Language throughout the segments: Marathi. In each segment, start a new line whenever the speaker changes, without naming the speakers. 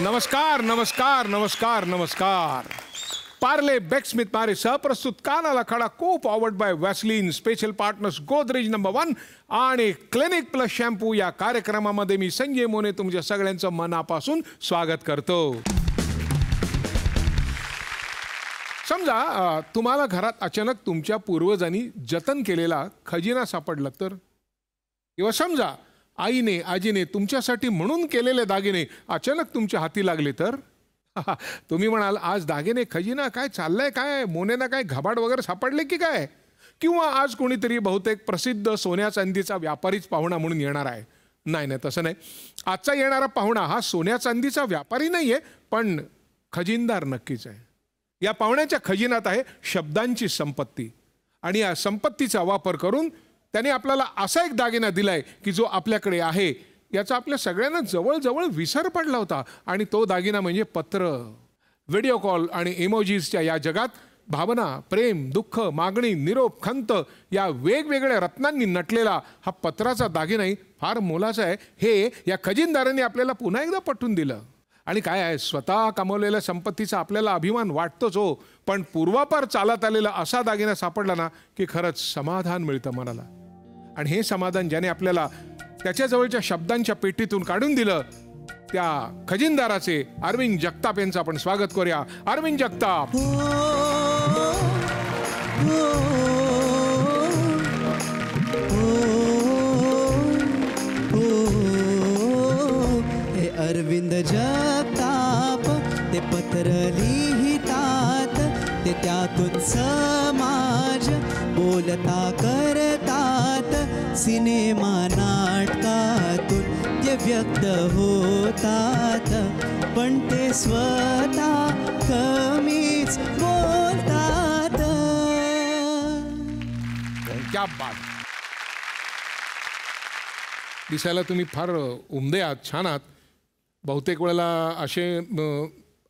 नमस्कार नमस्कार नमस्कार नमस्कार. पार्ले बेक्समिथ मारे सहप्रस्तुत कानाला खडा को powered by Vaseline special partners Godrej number 1 आणि क्लिनिक प्लस शॅम्पू या कार्यक्रमामध्ये मी संजय मोने तुमच्या सगळ्यांचं मनापासून स्वागत करतो. समजा तुम्हाला घरात अचानक तुमच्या पूर्वजांनी जतन केलेला खजिना सापडला तर, किंवा समजा आईने आजीने तुमच्यासाठी म्हणून केलेले दागिने अचानक तुमच्या हाती लागले तर तुम्ही म्हणाल आज दागिने खजिना काय चाललंय, काय मोनेना काय घबाड वगैरे सापडले की काय, किंवा आज कोणीतरी बहुतेक प्रसिद्ध सोन्या चांदीचा व्यापारीच पाहुणा म्हणून येणार आहे. नाही नाही, तसं नाही. आजचा येणारा पाहुणा हा सोन्या चांदीचा व्यापारी नाहीये, पण खजिनदार नक्कीच आहे. या पाहुण्याच्या खजिन्यात आहे शब्दांची संपत्ती, आणि या संपत्तीचा वापर करून त्याने आपल्याला असा एक दागिना दिलाय की जो आपल्याकडे आहे याचा आपल्या सगळ्यांना जवळजवळ विसर पडला होता. आणि तो दागिना म्हणजे पत्र. व्हिडिओ कॉल आणि इमोजीसच्या या जगात भावना, प्रेम, दुःख, मागणी, निरोप, खंत या वेगवेगळ्या रत्नांनी नटलेला हा पत्राचा दागिनाही फार मोलाचा आहे, हे या खजिनदारांनी आपल्याला पुन्हा एकदा पटवून दिलं. आणि काय आहे, स्वतः कमवलेल्या संपत्तीचा आपल्याला अभिमान वाटतोच हो, पण पूर्वापार चालत आलेला असा दागिना सापडला ना की खरंच समाधान मिळतं मनाला. आणि हे समाधान ज्याने आपल्याला त्याच्याजवळच्या शब्दांच्या पेटीतून काढून दिलं, त्या खजिनदाराचे अरविंद जगताप यांचं आपण स्वागत करूया. अरविंद जगताप.
अरविंद जगताप ते पत्र लिहितात, ते त्यातून समाज बोलता करतात, सिनेमा नाटकातून ते व्यक्त होतात, पण ते स्वतः कमीच बोलतात.
क्या बात. दिसायला तुम्ही फार उमदे आहात, छान आहात. बहुतेक वेळेला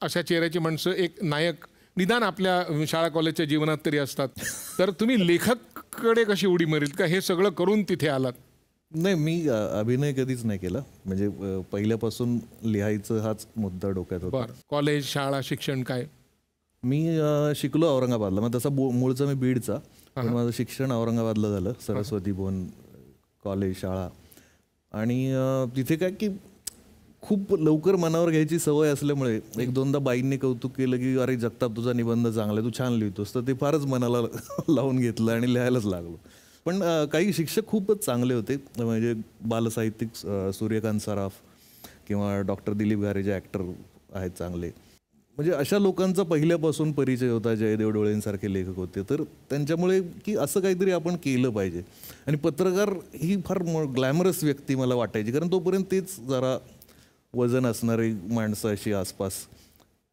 अशा चेहऱ्याची माणसं एक नायक निदान आपल्या शाळा कॉलेजच्या जीवनात तरी असतात. तर तुम्ही लेखककडे कशी उडी मारील का, हे सगळं करून तिथे आलात?
नाही, मी अभिनय कधीच नाही केला. म्हणजे पहिल्यापासून लिहायचं हाच मुद्दा डोक्यात होता.
बरं, कॉलेज, शाळा, शिक्षण काय?
मी शिकलो औरंगाबादला. मग तसा मूळचा मी बीडचा, पण माझं शिक्षण औरंगाबादला झालं. सरस्वती भुवन कॉलेज, शाळा. आणि तिथे काय की खूप लवकर मनावर घ्यायची सवय असल्यामुळे एक दोनदा बाईंनी कौतुक केलं की अरे जगताप तुझा निबंध चांगला आहे, तू छान लिहितोस. तर ते फारच मनाला लावून घेतलं आणि लिहायलाच लागलो. पण काही शिक्षक खूपच चांगले होते. म्हणजे बालसाहित्यिक सूर्यकांत सराफ किंवा डॉक्टर दिलीप घारे जे ॲक्टर आहेत चांगले, म्हणजे अशा लोकांचा पहिल्यापासून परिचय होता. जयदेव डोळेंसारखे लेखक होते. तर त्यांच्यामुळे की असं काहीतरी आपण केलं पाहिजे. आणि पत्रकार ही फार ग्लॅमरस व्यक्ती मला वाटायची, कारण तोपर्यंत तेच जरा वजन असणारी माणसं अशी आसपास.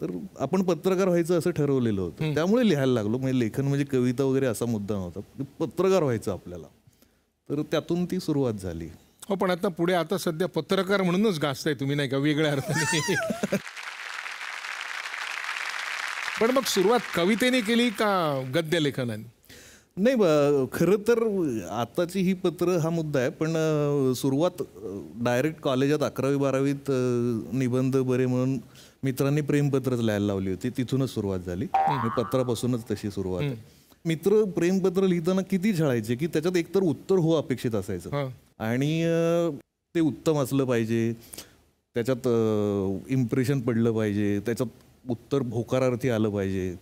तर आपण पत्रकार व्हायचं असं ठरवलेलं होतं. त्यामुळे लिहायला लागलो. म्हणजे लेखन म्हणजे कविता वगैरे असा मुद्दा नव्हता, पत्रकार व्हायचं आपल्याला. तर त्यातून ती सुरुवात झाली.
हो, पण आता पुढे आता सध्या पत्रकार म्हणूनच गाजताय तुम्ही, नाही का, वेगळ्या अर्थाने. पण मग सुरुवात कवितेने केली का गद्य लेखनाने?
नाही, खरं तर आताची ही पत्र हा मुद्दा आहे. पण सुरुवात डायरेक्ट कॉलेजात 11वी-12वीत निबंध बरे म्हणून मित्रांनी प्रेमपत्रच लिहायला लावली होती. तिथूनच सुरुवात झाली. पत्रापासूनच तशी सुरुवात आहे. मित्र प्रेमपत्र लिहिताना किती छळायचे की त्याच्यात एकतर उत्तर हो अपेक्षित असायचं, आणि ते उत्तम असलं पाहिजे, त्याच्यात इम्प्रेशन पडलं पाहिजे, त्याच्यात उत्तर होकारार्थी आलं पाहिजे.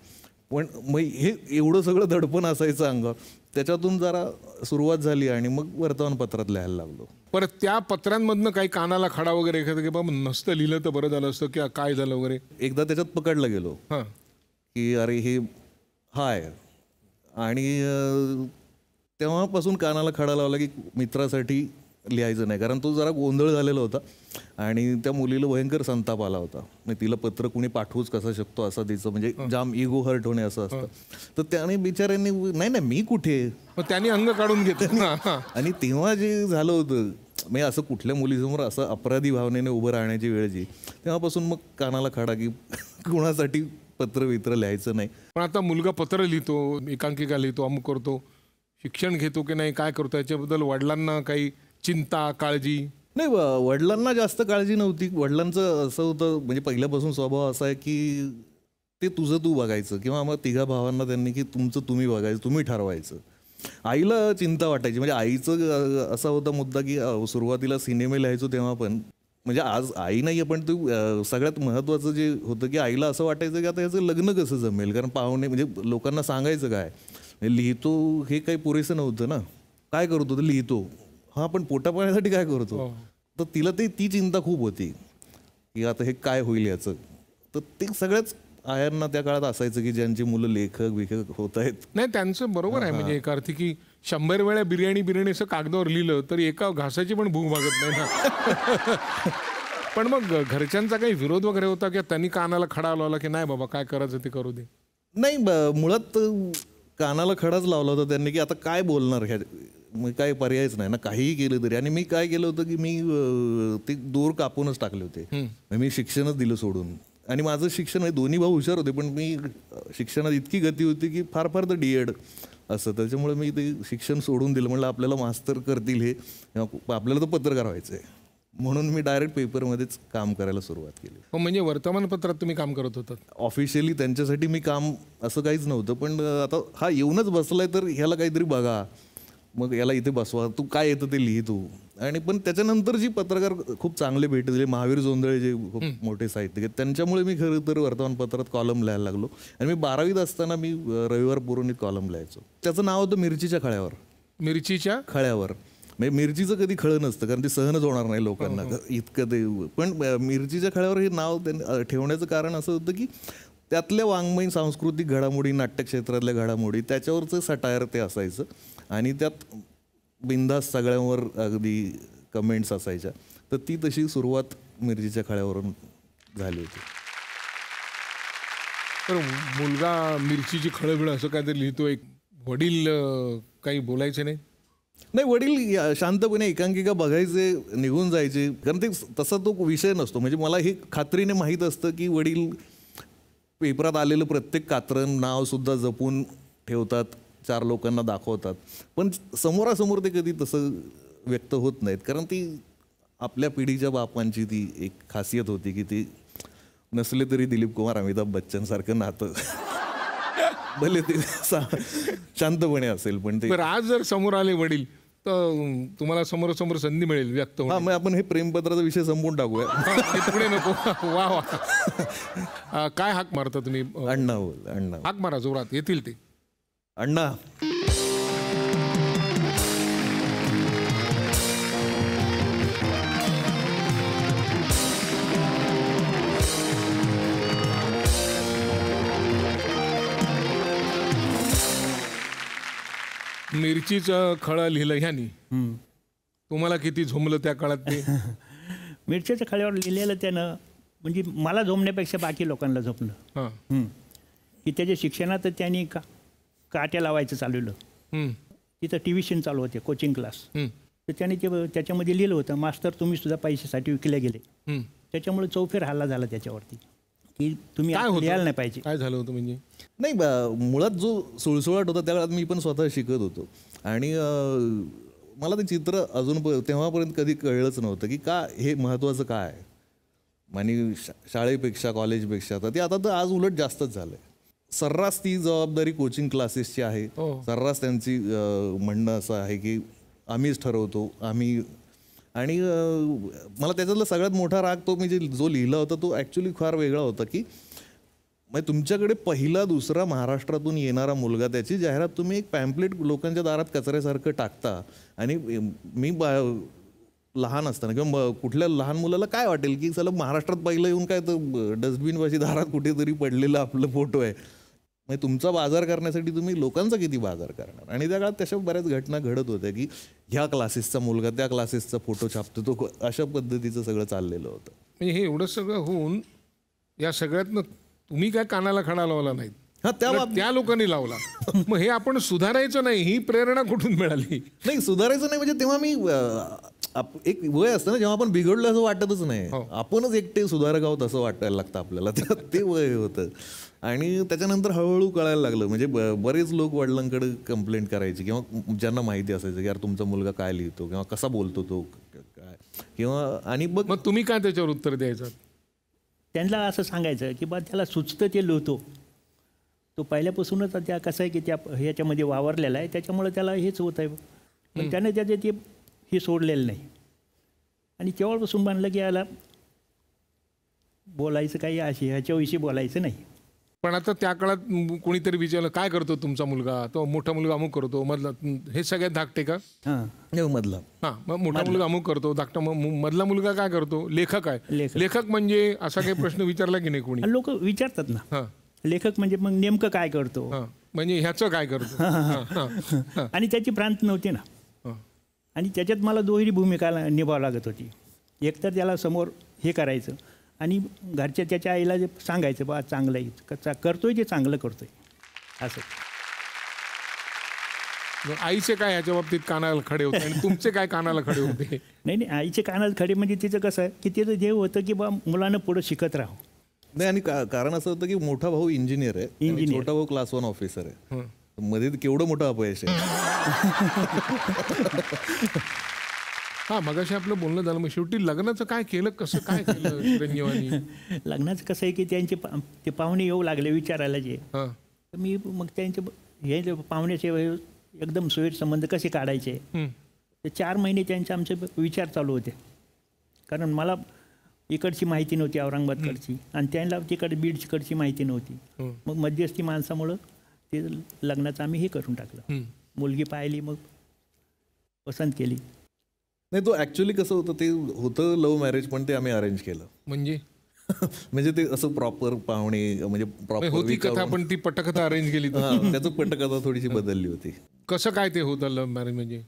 पण मग हे एवढं सगळं दडपण असायचं अंगावर. त्याच्यातून जरा सुरुवात झाली आणि मग वर्तमानपत्रात लिहायला लागलो.
परत त्या पत्रांमधनं काही कानाला खडा वगैरे एखादं की बाबा नसतं लिहिलं तर बरं झालं असतं किंवा काय झालं वगैरे?
एकदा त्याच्यात पकडला गेलो की अरे हे हाय, आणि तेव्हापासून कानाला खडा लावला की मित्रासाठी लिहायचं नाही, कारण तो जरा गोंधळ झालेला होता आणि त्या मुलीला भयंकर संताप आला होता. म्हणजे तिला पत्र कुणी पाठवूच कसा शकतो असं तिचं म्हणजे जाम इगो हर्ट होणे असं असतं. तर त्याने बिचाऱ्यांनी नाही नाही मी कुठे,
त्यांनी अंग काढून घेतलं.
आणि तेव्हा जे झालं होतं म्हणजे असं कुठल्या मुलीसमोर असं अपराधी भावनेने उभं राहण्याची वेळ जी, तेव्हापासून मग कानाला खडा की कुणासाठी पत्र वित्र लिहायचं नाही.
पण आता मुलगा पत्र लिहितो, एकांकिका लिहितो, अमुक करतो, शिक्षण घेतो की नाही, काय करतो, याच्याबद्दल वडिलांना काही चिंता, काळजी?
नाही वडिलांना जास्त काळजी नव्हती. वडिलांचं असं होतं म्हणजे पहिल्यापासून स्वभाव असा आहे की ते तुझं तू बघायचं, किंवा मग तिघा भावांना त्यांनी की तुमचं तुम्ही बघायचं, तुम्ही ठरवायचं. आईला चिंता वाटायची. म्हणजे आईचं असा होता मुद्दा की सुरुवातीला सिनेमे लिहायचो तेव्हा पण, म्हणजे आज आई नाही आहे पण तू सगळ्यात महत्त्वाचं जे होतं की आईला असं वाटायचं की आता याचं लग्न कसं जमेल, कारण पाहुणे म्हणजे लोकांना सांगायचं काय, लिहितो हे काही पुरेसं नव्हतं ना. काय करतो तर लिहितो, हां पण पोटापाण्यासाठी काय करतो. तर तिला ती चिंता खूप होती की आता हे काय होईल याचं. तर ते सगळ्याच आयांना त्या काळात असायचं की ज्यांची मुलं लेखक विखक होत आहेत.
नाही त्यांचं बरोबर आहे. म्हणजे एका अर्थी की 100 वेळा बिर्याणी असं कागदावर लिहिलं तरी एका घासाची पण भूक भागत नाही ना. पण मग घरच्यांचा काही विरोध वगैरे होता की त्यांनी कानाला खडा लावला की नाही बाबा काय करायचं ते करू दे?
नाही मुळात कानाला खडाच लावला होता त्यांनी की आता काय बोलणार ह्या, मग काय पर्यायच नाही ना काहीही केलं तरी. आणि मी काय केलं होतं की मी ते दोर कापूनच टाकले होते. मी शिक्षणच दिलं सोडून. आणि माझं शिक्षण म्हणजे दोन्ही भाऊ हुशार होते पण मी शिक्षणात इतकी गती होती की फार तर D.Ed असं, त्याच्यामुळे मी ते शिक्षण सोडून दिलं. म्हणलं आपल्याला मास्तर करतील हे, आपल्याला तर पत्रकार व्हायचं आहे, म्हणून मी डायरेक्ट पेपरमध्येच काम करायला सुरुवात केली.
हो म्हणजे वर्तमानपत्रात तुम्ही काम करत होतात?
ऑफिशियली त्यांच्यासाठी मी काम असं काहीच नव्हतं, पण आता हा येऊनच बसलाय तर ह्याला काहीतरी बघा, मग याला इथे बसवा, तू काय येतं ते लिही तू. आणि पण त्याच्यानंतर जी पत्रकार खूप चांगले भेट दिले, महावीर जोंधळे जे खूप मोठे साहित्यिक आहेत, त्यांच्यामुळे मी खरं तर वर्तमानपत्रात कॉलम लिहायला लागलो. आणि मी 12वीत असताना मी रविवार पुरवणीत कॉलम लिहायचो. त्याचं नाव होतं मिरचीच्या खळ्यावर.
मिरचीच्या
खळ्यावर म्हणजे मिरचीचं कधी खळं नसतं कारण ते सहनच होणार नाही लोकांना इतकं ते. पण मिरचीच्या खळ्यावर हे नाव ठेवण्याचं कारण असं होतं की त्यातल्या वाङ्मयीन सांस्कृतिक घडामोडी, नाट्यक्षेत्रातल्या घडामोडी, त्याच्यावरचं सटायर ते असायचं. आणि त्यात बिनधास्त सगळ्यांवर अगदी कमेंट्स असायच्या. तर ती तशी सुरुवात मिरचीच्या खळ्यावरून झाली होती.
तर मुलगा मिरचीची खळबिळ असं काहीतरी लिहितो, एक वडील काही बोलायचे नाही?
नाही, वडील शांतपणे एकांकिका बघायचे, निघून जायचे, कारण ते तसा तो विषय नसतो. म्हणजे मला हे खात्रीने माहीत असतं की वडील पेपरात आलेलं प्रत्येक कात्रण नावसुद्धा जपून ठेवतात, 4 लोकांना दाखवतात, पण समोरासमोर ते कधी तसं व्यक्त होत नाहीत. कारण ती आपल्या पिढीच्या बापांची ती एक खासियत होती की ती नसले तरी दिलीप कुमार अमिताभ बच्चन सारखं नातं भले ते शांतपणे असेल पण ते.
आज जर समोर आले वडील तर तुम्हाला समोरासमोर संधी मिळेल व्यक्त
हां, मग आपण हे प्रेमपत्राचा विषय संपवून टाकूया.
पुढे नको. वा वा. काय हाक मारता तुम्ही?
अण्णा बोल, अण्णा
हाक मारा जोरात, येतील ते.
अण्णा.
मिरचीचं खळं लिहिलं ह्यानी, तुम्हाला किती झोमलं त्या काळात ते?
मिरचीच्या खळ्यावर लिहिलेलं त्यानं म्हणजे मला झोमण्यापेक्षा बाकी लोकांना झोपलं.
हां.
की त्याच्या शिक्षणात त्यांनी काट्या लावायचं चालवलं. तिथं ट्युशन चालू होते, कोचिंग क्लास. तर त्याने त्याच्यामध्ये लिहिलं होतं, मास्तर तुम्ही सुद्धा पैशासाठी विकले गेले. त्याच्यामुळे चौफेर हल्ला झाला त्याच्यावरती की तुम्ही लिहायला नाही पाहिजे.
काय झालं होतं म्हणजे?
नाही, मुळात जो सुळसुळाट होता त्या काळात मी पण स्वतः शिकत होतो. आणि मला ते चित्र अजून तेव्हापर्यंत कधी कळलंच नव्हतं की का हे महत्त्वाचं काय आहे. आणि शाळेपेक्षा कॉलेजपेक्षा तर ते आता तर आज उलट जास्तच झालं आहे. सर्रास ती जबाबदारी कोचिंग क्लासेसची आहे. सर्रास त्यांची म्हणणं असं आहे की आम्हीच ठरवतो, आम्ही. आणि मला त्याच्यातला सगळ्यात मोठा राग तो म्हणजे जो लिहिला होता तो ॲक्च्युली फार वेगळा होता की म्हणजे तुमच्याकडे पहिला दुसरा महाराष्ट्रातून येणारा मुलगा, त्याची जाहिरात तुम्ही एक पॅम्पलेट लोकांच्या दारात कचऱ्यासारखं टाकता. आणि मी लहान असताना किंवा कुठल्या लहान मुलाला काय वाटेल की चला महाराष्ट्रात पहिलं येऊन काय तर डस्टबिनपाशी दारात कुठेतरी पडलेला आपलं फोटो आहे. म्हणजे तुमचा बाजार करण्यासाठी तुम्ही लोकांचा किती बाजार करणार. आणि त्या काळात तशा बऱ्याच घटना घडत होत्या की ह्या क्लासेसचा मुलगा त्या क्लासेसचा फोटो छापतो, तो अशा पद्धतीचं सगळं चाललेलं होतं.
म्हणजे हे एवढं सगळं होऊन या सगळ्यातनं तुम्ही काय कानाला खडा लावला नाही?
हा,
त्या लोकांनी लावला. मग हे आपण सुधारायचं नाही, ही प्रेरणा कुठून मिळाली?
नाही, सुधारायचं नाही म्हणजे तेव्हा मी एक वय असतं ना जेव्हा आपण बिघडलो असं वाटतच नाही, आपणच एकटे सुधारक आहोत असं वाटायला लागतं आपल्याला, ते वय होतं. आणि त्याच्यानंतर हळूहळू कळायला लागलं. म्हणजे बरेच लोक वडिलांकडे कंप्लेंट करायचे किंवा ज्यांना माहिती असायचं की यार तुमचा मुलगा काय लिहितो किंवा कसा बोलतो तो काय. आहे किंवा आणि बघ
मग तुम्ही काय त्याच्यावर उत्तर द्यायचं?
त्यांना असं सांगायचं की बा त्याला सुचतं ते लिहितो, तो पहिल्यापासूनच त्या कसं आहे की त्या ह्याच्यामध्ये वावरलेला आहे, त्याच्यामुळे त्याला हेच होत आहे. पण त्याने त्याचे ते हे सोडलेलं नाही आणि केवळपासून म्हणलं की याला बोलायचं काही अशी ह्याच्याविषयी बोलायचं नाही.
पण आता त्या काळात कोणीतरी विचारलं काय करतो तुमचा मुलगा, तो मोठा मुलगा अमुक करतो, मधला हे सगळ्यात धाकटे का?
हां,
मधला
हां, मग मोठा मुलगा अमुक करतो, धाकटा मधला मुलगा काय करतो, लेखक आहे.
लेखक.
लेखक म्हणजे असा काही प्रश्न विचारला की नाही कोणी?
लोक विचारतात ना,
हां
लेखक म्हणजे मग नेमकं काय करतो
हां, म्हणजे ह्याचं काय करतो? हां, हां, हां,
आणि त्याची भ्रांत नव्हती ना.
हां.
आणि त्याच्यात मला दोन्ही भूमिका निभावावी लागत होती. एकतर त्याला समोर हे करायचं आणि घरच्या त्याच्या आईला जे सांगायचं बा चांगलं आहे करतोय, ते चांगलं करतोय असं.
मग आईचे काय ह्याच्या बाबतीत कानाला खडे होते आणि तुमचे काय कानाला खडे होते?
नाही नाही, आईचे कानात खडे म्हणजे तिचं कसं आहे की तिचं जे होतं की बा मुलानं पुढं शिकत राहावं.
नाही आणि कारण असं होतं की मोठा भाऊ इंजिनियर आहे आणि
Engineer.
छोटा भाऊ क्लास 1 ऑफिसर आहे. मध्ये केवढं मोठं अपयश आहे.
हां, मगाशी आपलं बोलणं झालं, मग शेवटी लग्नाचं काय केलं, कसं काय केलं चिरंजीवानी?
लग्नाचं कसं आहे की त्यांचे ते पाहुणे येऊ लागले विचारायला जे,
हां
तर मी मग त्यांचे हे जे पाहुण्याचे एकदम सुरळीत संबंध कसे काढायचे
हं.
ते 4 महिने त्यांचे आमचे विचार चालू होते. कारण मला इकडची माहिती नव्हती औरंगाबादकडची आणि त्यांना तिकडे बीडकडची माहिती नव्हती. मग मध्यस्थी माणसामुळं ते लग्नाचं आम्ही हे करून टाकलं. मुलगी पाहिली, मग पसंत केली.
नाही तो ऍक्च्युली कसं होतं, ते होतं लव्ह मॅरेज पण ते आम्ही अरेंज केलं.
म्हणजे
म्हणजे ते असं प्रॉपर पाहुणे म्हणजे प्रॉपर
होती कथा पण ती पटकथा अरेंज केली तर?
त्याचं पटकथा थोडीशी बदलली होती.
कसं काय ते होतं लव्ह मॅरेज म्हणजे?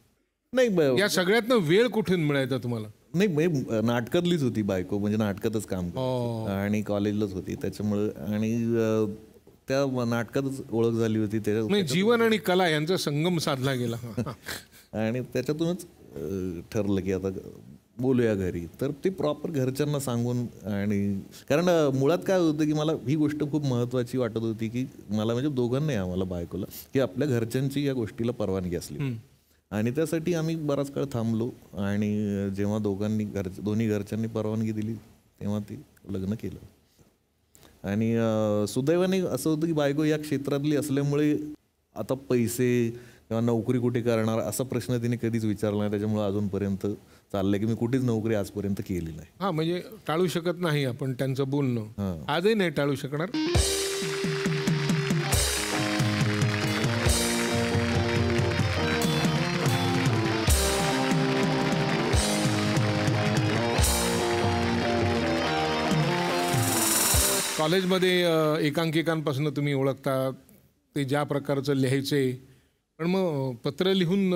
नाही
या सगळ्यातनं वेळ कुठून मिळायचा तुम्हाला?
नाही म्हणजे नाटकातलीच होती बायको, म्हणजे नाटकातच काम करत आणि कॉलेजलाच होती त्याच्यामुळं आणि त्या नाटकातच ओळख झाली होती.
म्हणजे जीवन आणि कला यांचा संगम साधला गेला.
आणि त्याच्यातूनच ठरलं की आता बोलूया घरी. तर ते प्रॉपर घरच्यांना सांगून, आणि कारण मुळात काय होतं की मला ही गोष्ट खूप महत्त्वाची वाटत होती की मला म्हणजे दोघांनाही आम्हाला बायकोला की आपल्या घरच्यांची या गोष्टीला परवानगी असली. आणि त्यासाठी आम्ही बराच काळ थांबलो आणि जेव्हा दोन्ही घरच्यांनी परवानगी दिली तेव्हा ते लग्न केलं. आणि सुदैवाने असं होतं की बायको या क्षेत्रातली असल्यामुळे आता पैसे किंवा नोकरी कुठे करणार असा प्रश्न तिने कधीच विचारला नाही. त्याच्यामुळे अजूनपर्यंत चाललंय की मी कुठेच नोकरी आजपर्यंत केली नाही.
हां, म्हणजे टाळू शकत नाही आपण त्यांचं बोलणं. आजही नाही टाळू शकणार. कॉलेजमध्ये एकांकिकांपासून तुम्ही ओळखता, ते ज्या प्रकारचं लिहायचे, पण मग पत्र लिहून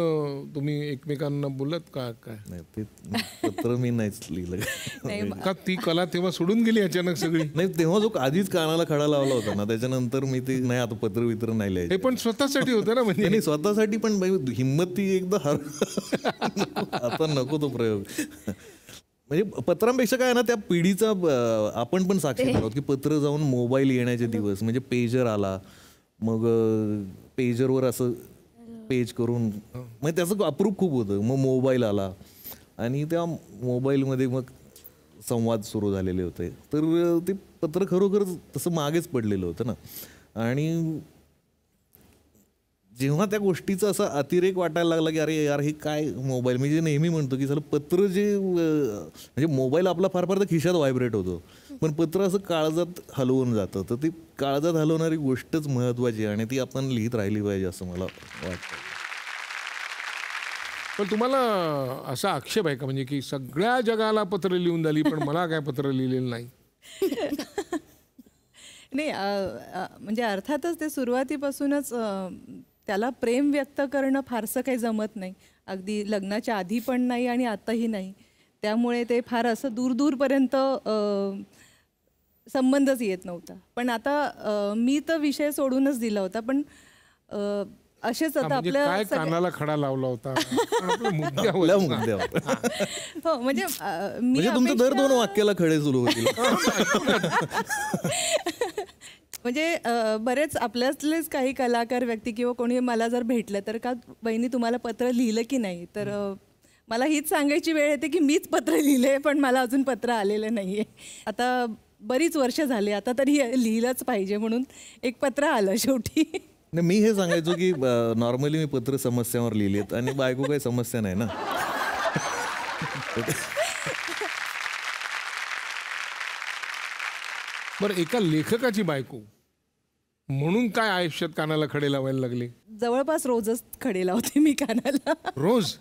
तुम्ही एकमेकांना बोलत का काय?
नाही, ते पत्र मी नाहीच लिहिलं.
का ती कला तेव्हा सोडून गेली अचानक सगळी?
नाही, तेव्हा जो आधीच कानाला खडा लावला होता ना, त्याच्यानंतर मी ते नाही आता पत्र वित्र नाही लिहायचं.
हे पण स्वतःसाठी होतं ना? म्हणजे
नाही, स्वतःसाठी पण हिंमत ती एकदा आता नको तो प्रयोग. म्हणजे पत्रांपेक्षा काय ना, त्या पिढीचा आपण पण साक्षीदार आहोत की पत्र जाऊन मोबाईल येण्याचे दिवस, म्हणजे पेजर आला, मग पेजरवर असं पेज करून, मग त्याचं अप्रूप खूप होतं. मग मोबाईल आला आणि त्या मोबाईलमध्ये मग संवाद सुरू झालेले होते. तर ते पत्र खरोखर तसं मागेच पडलेलं होतं ना. आणि जेव्हा त्या गोष्टीचा असा अतिरेक वाटायला लागला की अरे यार हे काय मोबाईल, मी जे नेहमी म्हणतो की पत्र जे म्हणजे मोबाईल आपला फार फार तर खिशात व्हायब्रेट होतो, पण पत्र असं काळजात हलवून जातं. तर ती काळजात हलवणारी गोष्टच महत्त्वाची आहे आणि ती आपण लिहित राहिली पाहिजे असं मला वाटतं.
पण तुम्हाला असा आक्षेप आहे का म्हणजे की सगळ्या जगाला पत्र लिहून झाली पण मला काय पत्र लिहिलेलं नाही?
नाही, म्हणजे अर्थातच ते सुरुवातीपासूनच त्याला प्रेम व्यक्त करणं फारसं काही जमत नाही. अगदी लग्नाच्या आधी पण नाही आणि आताही नाही. त्यामुळे ते फार असं दूरपर्यंत संबंधच येत नव्हता. पण आता मी तर विषय सोडूनच दिला होता. पण असेच आता
म्हणजे
आपल्या
काय कानाला खडा लावला होता आपल्या मुद्द्यावर.
हो, म्हणजे मी
तुमचं दर 2 वाक्याला खडे सुरू होतील.
म्हणजे बरेच आपल्यातलेच काही कलाकार व्यक्ती किंवा कोणी मला जर भेटलं तर का बहिणी तुम्हाला पत्र लिहिलं की नाही, तर मला हीच सांगायची वेळ येते की मीच पत्र लिहिले पण मला अजून पत्र आलेलं नाही आहे. आता बरीच वर्ष झाली, आता तरी लिहिलंच पाहिजे म्हणून एक पत्र आलं शेवटी.
नाही, मी हे सांगायचो की नॉर्मली मी पत्र समस्यावर लिहिली आहेत आणि बायको काही समस्या नाही ना.
बरं, एका लेखकाची बायको म्हणून काय आयुष्यात कानाला खडे लावायला लागले?
जवळपास रोजच खडे लावते मी कानाला.
रोज?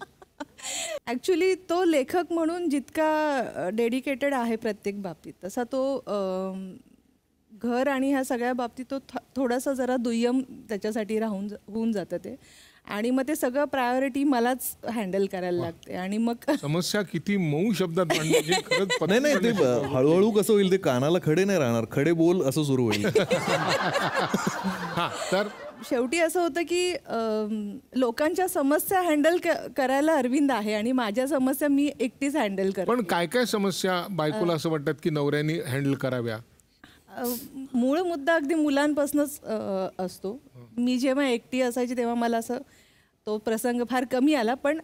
ॲक्च्युली तो लेखक म्हणून जितका डेडिकेटेड आहे प्रत्येक बाबतीत, तसा तो घर आणि ह्या सगळ्या बाबतीत तो थोडासा जरा दुय्यम त्याच्यासाठी होऊन जातं ते. आणि मग ते सगळं प्रायोरिटी मलाच हँडल करायला लागते. आणि मग
समस्या किती मऊ शब्दात मांडली, खरंच
नाही नाही, ते हळूहळू कसं होईल, ते कानाला खडे नाही राहणार, खडे बोल असं सुरू होईल.
हा, तर
शेवटी असं होतं की लोकांच्या समस्या हँडल करायला अरविंद आहे आणि माझ्या समस्या मी एकटीच हँडल करते.
पण काय काय समस्या बायकोला असं वाटतात की नवऱ्याने हँडल कराव्या?
मूळ मुद्दा अगदी मुलांपासूनच असतो. मी जेव्हा एकटी असायची तेव्हा मला असं तो प्रसंग फार कमी आला, पण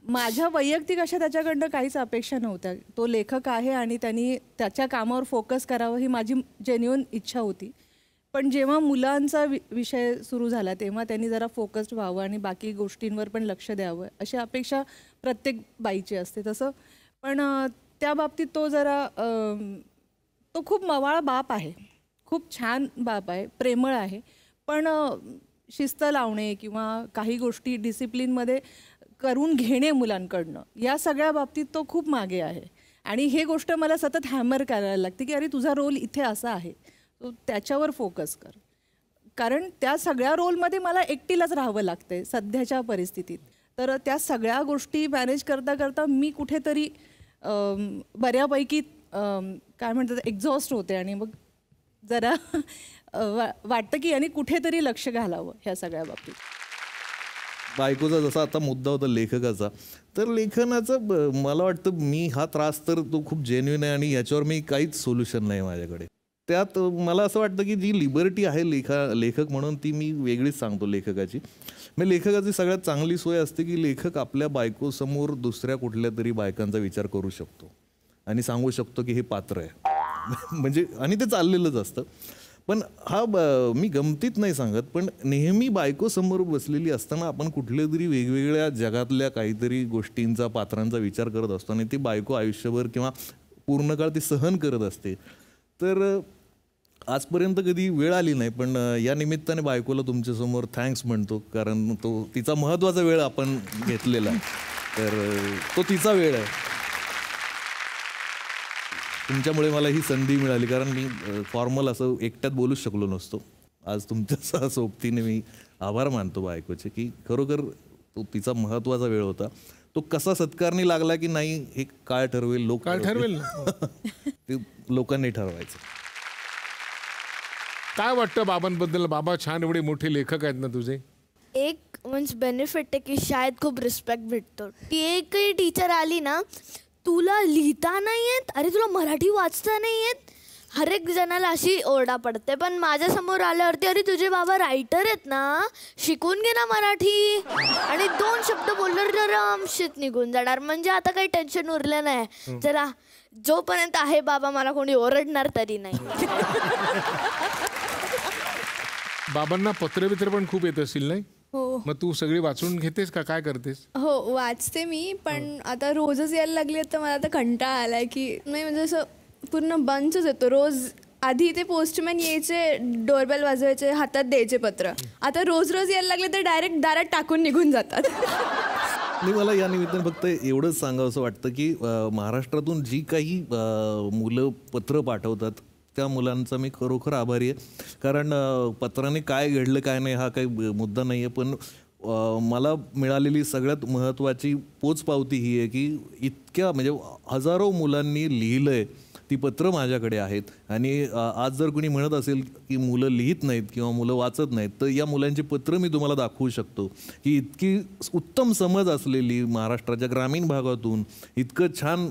माझ्या वैयक्तिक अशा त्याच्याकडनं काहीच अपेक्षा नव्हत्या. तो लेखक आहे आणि त्यांनी त्याच्या कामावर फोकस करावं ही माझी जेन्युइन इच्छा होती. पण जेव्हा मुलांचा विषय सुरू झाला तेव्हा त्यांनी जरा फोकस्ड व्हावं आणि बाकी गोष्टींवर पण लक्ष द्यावं अशी अपेक्षा प्रत्येक बाईची असते. तसं पण त्या बाबतीत तो जरा तो खूप मवाळा बाप आहे, खूप छान बाप आहे, प्रेमळ आहे, पण शिस्त लावणे किंवा काही गोष्टी डिसिप्लिनमध्ये करून घेणे मुलांकडनं या सगळ्या बाबतीत तो खूप मागे आहे. आणि हे गोष्ट मला सतत हॅमर करायला लागते की अरे तुझा रोल इथे असा आहे, तो त्याच्यावर फोकस कर. कारण त्या सगळ्या रोलमध्ये मला एकटीलाच राहावं लागतंय सध्याच्या परिस्थितीत. तर त्या सगळ्या गोष्टी मॅनेज करता करता मी कुठेतरी बऱ्यापैकी काय म्हणतात एक्झॉस्ट होते आणि मग जरा वाटतं की यांनी कुठेतरी लक्ष घालावं ह्या सगळ्या बाबतीत.
बायकोचा जसा आता मुद्दा होता लेखकाचा, तर लेखनाचं मला वाटतं मी हा त्रास तर तो खूप जेन्युइन आहे आणि याच्यावर मी काहीच सोल्युशन नाही माझ्याकडे. त्यात मला असं वाटतं की जी लिबर्टी आहे लेखक म्हणून ती मी वेगळीच सांगतो लेखकाची. म्हणजे लेखकाची सगळ्यात चांगली सोय असते की लेखक आपल्या बायकोसमोर दुसऱ्या कुठल्या तरी बायकांचा विचार करू शकतो आणि सांगू शकतो की हे पात्र आहे. म्हणजे आणि ते चाललेलंच असतं. पण हा मी गमतीत नाही सांगत, पण नेहमी बायकोसमोर बसलेली असताना आपण कुठल्या तरी वेगवेगळ्या जगातल्या काहीतरी गोष्टींचा, पात्रांचा विचार करत असतो आणि ती बायको आयुष्यभर किंवा पूर्ण काळ ती सहन करत असते. तर आजपर्यंत कधी वेळ आली नाही, पण या निमित्ताने बायकोला तुमच्यासमोर थँक्स म्हणतो, कारण तो तिचा महत्त्वाचा वेळ आपण घेतलेला आहे. तर तो तिचा वेळ आहे. तुमच्यामुळे मला ही संधी मिळाली, कारण मी फॉर्मल असं एकट्यात बोलूच शकलो नसतो. आज तुमच्या सोबतीने मी आभार मानतो बायकोचे की खरोखर तो तिचा महत्त्वाचा वेळ होता. तो कसा सत्कारणी लागला की नाही हे काय ठरवेल, लोक
काय ठरवेल
ते लोकांनी ठरवायचं.
काय वाटतं बाबांबद्दल? बाबा छान एवढे मोठे लेखक आहेत ना तुझे.
एक म्हणजे बेनिफिट आहे की शाळेत खूप रिस्पेक्ट भेटतो. ती एकही टीचर आली ना, तुला लिहिता नाही येत, अरे तुला मराठी वाचता नाही येत, हर एक जणाला अशी ओरडा पडते. पण माझ्यासमोर आल्यावरती अरे तुझे बाबा रायटर आहेत ना, शिकून घे ना मराठी, आणि 2 शब्द बोलल्यावर जरा आमशीत निघून जाणार. म्हणजे आता काही टेन्शन उरलं नाही. जरा जोपर्यंत आहे बाबा मला कोणी ओरडणार तरी नाही.
बाबांना पत्र पण खूप येत असतील नाही?
हो
मग तू सगळी वाचून घेतेस का, काय करतेस?
हो वाचते मी, पण आता रोजच यायला लागली तर मला आता कंटाळा आलाय की नाही, म्हणजे असं पूर्ण बंचच येतो रोज. आधी ते पोस्टमॅन यायचे, डोरबेल वाजवायचे, हातात द्यायचे पत्र. आता रोज रोज यायला लागले तर डायरेक्ट दारात टाकून निघून जातात.
मी मला या निमित्ताने फक्त एवढंच सांगावं असं वाटतं की महाराष्ट्रातून जी काही मुलं पत्र पाठवतात त्या मुलांचा मी खरोखर आभारी आहे. कारण पत्राने काय घडलं काय नाही हा काही मुद्दा नाही आहे, पण मला मिळालेली सगळ्यात महत्त्वाची पोचपावती ही आहे की इतक्या म्हणजे हजारो मुलांनी लिहिलं आहे, ती पत्र माझ्याकडे आहेत. आणि आज जर कोणी म्हणत असेल की मुलं लिहित नाहीत किंवा मुलं वाचत नाहीत, तर या मुलांची पत्र मी तुम्हाला दाखवू शकतो की इतकी उत्तम समज असलेली महाराष्ट्राच्या ग्रामीण भागातून इतकं छान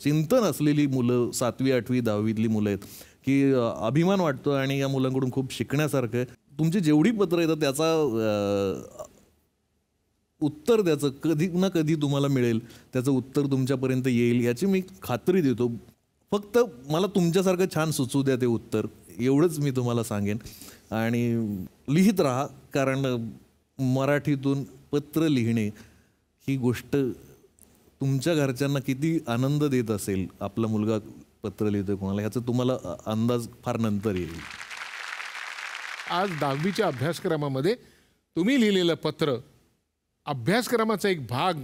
चिंतन असलेली मुलं 7वी 8वी 10वीतली मुलं आहेत की अभिमान वाटतो. आणि या मुलांकडून खूप शिकण्यासारखं आहे. तुमची जेवढी पत्र येतात त्याचा उत्तर त्याचं कधी ना कधी तुम्हाला मिळेल, त्याचं उत्तर तुमच्यापर्यंत येईल याची मी खात्री देतो. फक्त मला तुमच्यासारखं छान सुचवू द्या ते उत्तर, एवढंच मी तुम्हाला सांगेन. आणि लिहित राहा, कारण मराठीतून पत्र लिहिणे ही गोष्ट तुमच्या घरच्यांना किती आनंद देत असेल, आपला मुलगा पत्र लिहितोय कोणाला, ह्याचा तुम्हाला अंदाज फार नंतर येईल.
आज 10वीच्या अभ्यासक्रमामध्ये तुम्ही लिहिलेलं पत्र अभ्यासक्रमाचा एक भाग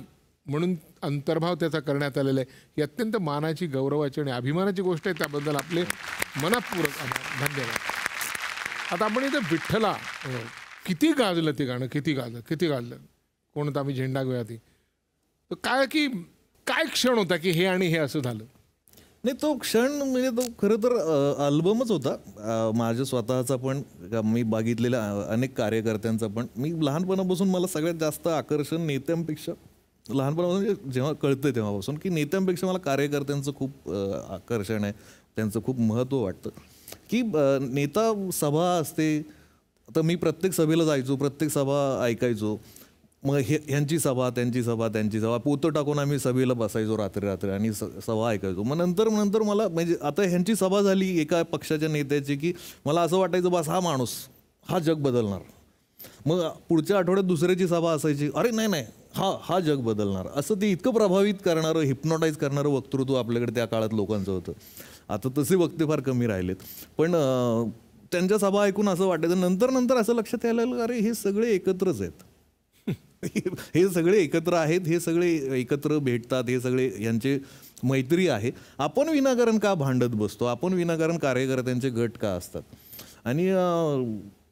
म्हणून अंतर्भाव त्याचा करण्यात आलेला आहे. ही अत्यंत मानाची, गौरवाची आणि अभिमानाची गोष्ट आहे. त्याबद्दल आपले मनःपूर्वक आभार. धन्यवाद. आता आपण इथं विठ्ठला, किती गाजलं ते गाणं, किती गाजलं कोणता आम्ही झेंडा घेऊया ती, तर काय क्षण होता की हे आणि हे असं झालं?
नाही, तो क्षण म्हणजे तो खरं तर अल्बमच होता माझ्या स्वतःचा पण, मी बघितलेल्या अनेक कार्यकर्त्यांचा पण. मी लहानपणापासून मला सगळ्यात जास्त आकर्षण नेत्यांपेक्षा, लहानपणापासून जेव्हा कळतं तेव्हापासून, की नेत्यांपेक्षा मला कार्यकर्त्यांचं खूप आकर्षण आहे, त्यांचं खूप महत्त्व वाटतं. की नेता सभा असते, तर मी प्रत्येक सभेला जायचो, प्रत्येक सभा ऐकायचो. मग ह्यांची सभा, त्यांची सभा पोतं टाकून आम्ही सभेला बसायचो रात्री आणि सभा ऐकायचो. मग नंतर मला म्हणजे आता ह्यांची सभा झाली एका पक्षाच्या नेत्याची, की मला असं वाटायचं बस हा माणूस, हा जग बदलणार. मग पुढच्या आठवड्यात दुसऱ्याची सभा असायची, अरे नाही हा जग बदलणार. असं ते इतकं प्रभावित करणारं, हिप्नोटाईज करणारं वक्तृत्व आपल्याकडे त्या काळात लोकांचं होतं. आता तसे वक्ते फार कमी राहिलेत. पण त्यांच्या सभा ऐकून असं वाटायचं. नंतर असं लक्षात यायला लागलं, अरे हे सगळे एकत्रच आहेत, हे सगळे एकत्र आहेत, हे सगळे एकत्र भेटतात, हे सगळे यांचे मैत्री आहे. आपण विनाकारण का भांडत बसतो, आपण विनाकारण कार्यकर्त्यांचे गट का असतात. आणि